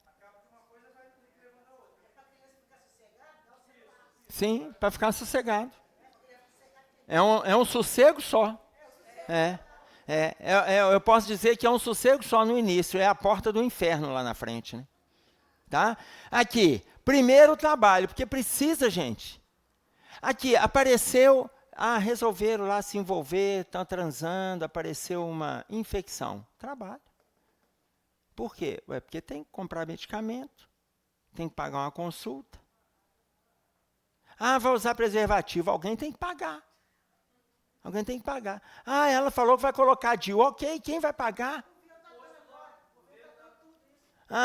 acaba que uma coisa vai levando a outra. É para a criança ficar sossegada? Sim, para ficar sossegado. É um sossego só. Eu posso dizer que é um sossego só no início, é a porta do inferno lá na frente, né? Tá? Aqui, primeiro trabalho, porque precisa, gente. Aqui, apareceu, resolveram lá se envolver, estão transando, apareceu uma infecção. Trabalho. Por quê? Porque tem que comprar medicamento, tem que pagar uma consulta. Vai usar preservativo, alguém tem que pagar. Ela falou que vai colocar DIU, ok, quem vai pagar?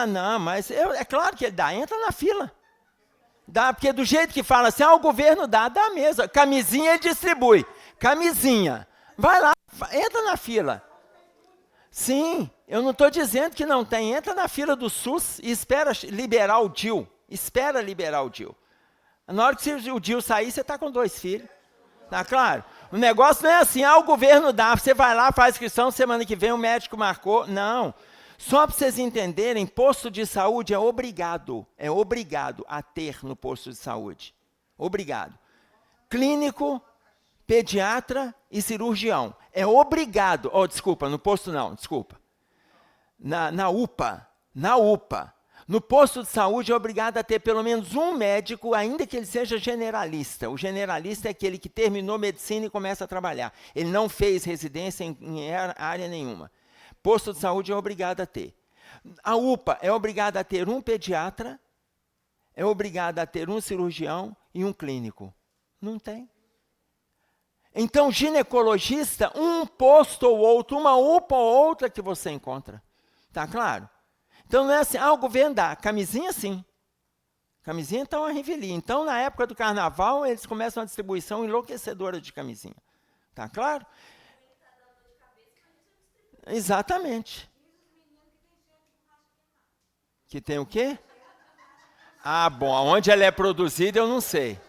Não, mas é claro que ele entra na fila. Dá, porque do jeito que fala assim, o governo dá mesmo. Camisinha ele distribui. Camisinha. Vai lá, entra na fila. Sim, eu não estou dizendo que não tem. Entra na fila do SUS e espera liberar o DIU. Espera liberar o DIU. Na hora que o DIU sair, você está com 2 filhos. Tá claro? O negócio não é assim, o governo dá, você vai lá, faz inscrição, semana que vem o médico marcou. Não. Só para vocês entenderem, posto de saúde é obrigado a ter no posto de saúde. Obrigado. Clínico, pediatra e cirurgião. É obrigado. Desculpa, no posto não, desculpa. Na UPA. No posto de saúde é obrigado a ter pelo menos um médico, ainda que ele seja generalista. O generalista é aquele que terminou medicina e começa a trabalhar. Ele não fez residência em área nenhuma. Posto de saúde é obrigado a ter. A UPA é obrigada a ter um pediatra, é obrigada a ter um cirurgião e um clínico. Não tem. Então, ginecologista, um posto ou outro, uma UPA ou outra que você encontra. Tá claro? Então, não é assim, o governo dá. Camisinha, sim. Camisinha, então, é uma revelia. Então, na época do carnaval, eles começam uma distribuição enlouquecedora de camisinha. Tá claro? Exatamente. Que tem o quê? Bom, onde ela é produzida eu não sei.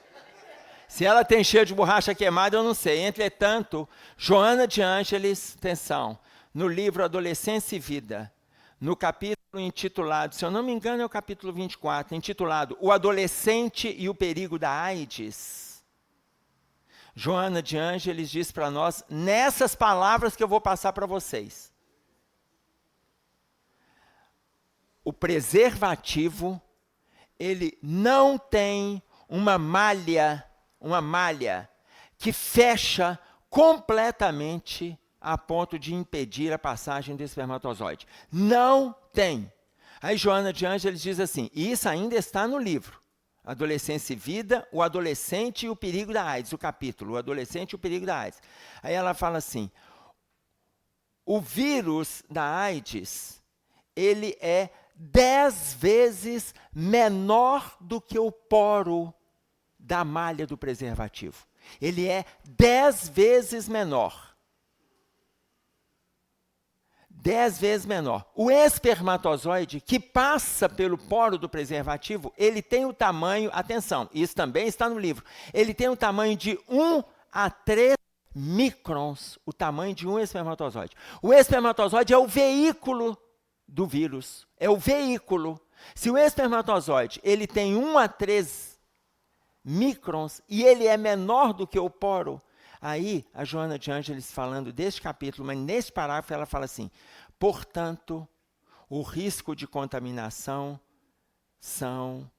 Se ela tem cheiro de borracha queimada eu não sei. Entretanto, Joana de Ângeles, atenção, no livro Adolescência e Vida, no capítulo intitulado, se eu não me engano é o capítulo 24, intitulado O Adolescente e o Perigo da AIDS, Joana de Ângeles diz para nós, nessas palavras que eu vou passar para vocês. O preservativo, ele não tem uma malha que fecha completamente a ponto de impedir a passagem do espermatozoide. Não tem. Aí Joana de Ângeles diz assim, e isso ainda está no livro, Adolescência e Vida, o adolescente e o perigo da AIDS, o capítulo, o adolescente e o perigo da AIDS. Aí ela fala assim, o vírus da AIDS, ele é 10 vezes menor do que o poro da malha do preservativo. Ele é 10 vezes menor. 10 vezes menor. O espermatozoide, que passa pelo poro do preservativo, ele tem o tamanho, atenção, isso também está no livro, ele tem o tamanho de 1 a 3 microns, o tamanho de um espermatozoide. O espermatozoide é o veículo do vírus, é o veículo. Se o espermatozoide ele tem 1 a 3 microns e ele é menor do que o poro, aí a Joana de Ângeles falando deste capítulo, mas nesse parágrafo ela fala assim, portanto, os riscos de contaminação são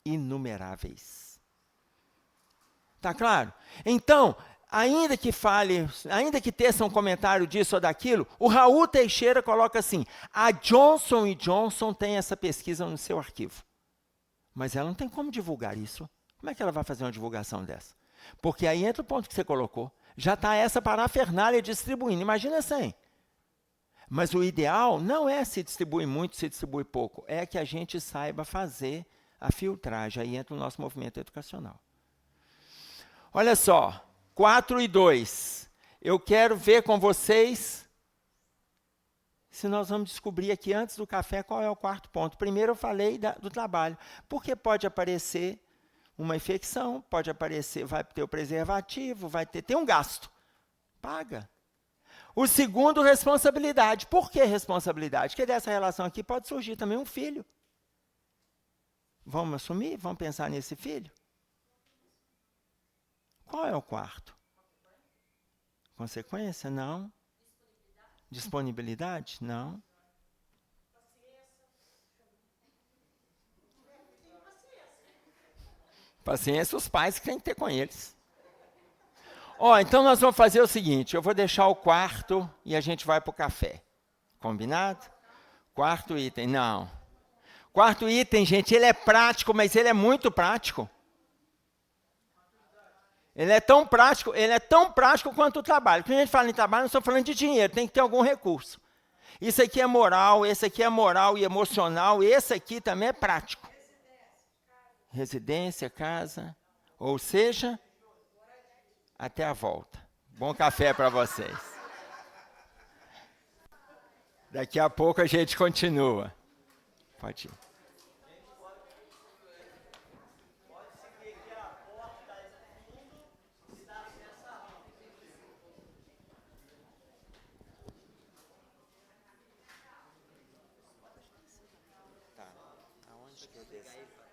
inumeráveis. Tá claro? Então, ainda que teça um comentário disso ou daquilo, o Raul Teixeira coloca assim, a Johnson & Johnson tem essa pesquisa no seu arquivo. Mas ela não tem como divulgar isso. Como é que ela vai fazer uma divulgação dessa? Porque aí entra o ponto que você colocou. Já está essa parafernália distribuindo. Imagina assim. Mas o ideal não é se distribui muito, se distribui pouco. É que a gente saiba fazer a filtragem. Aí entra o nosso movimento educacional. Olha só. 4 e 2. Eu quero ver com vocês se nós vamos descobrir aqui antes do café qual é o 4º ponto. Primeiro eu falei do trabalho. Porque pode aparecer uma infecção, pode aparecer, vai ter o preservativo, tem um gasto. Paga. O segundo, responsabilidade. Por que responsabilidade? Porque dessa relação aqui pode surgir também um filho. Vamos assumir? Vamos pensar nesse filho? Qual é o 4º? Consequência? Não. Disponibilidade? Não. Paciência os pais que tem que ter com eles. Então nós vamos fazer o seguinte, eu vou deixar o 4º e a gente vai para o café. Combinado? 4º item, não. 4º item, gente, ele é prático, mas ele é muito prático. Ele é tão prático quanto o trabalho. Quando a gente fala em trabalho, não estou falando de dinheiro, tem que ter algum recurso. Isso aqui é moral, esse aqui é moral e emocional, esse aqui também é prático. residência, casa, ou seja, até a volta. Bom café para vocês. Daqui a pouco a gente continua. Pode ir. Tá. Aonde que eu desço?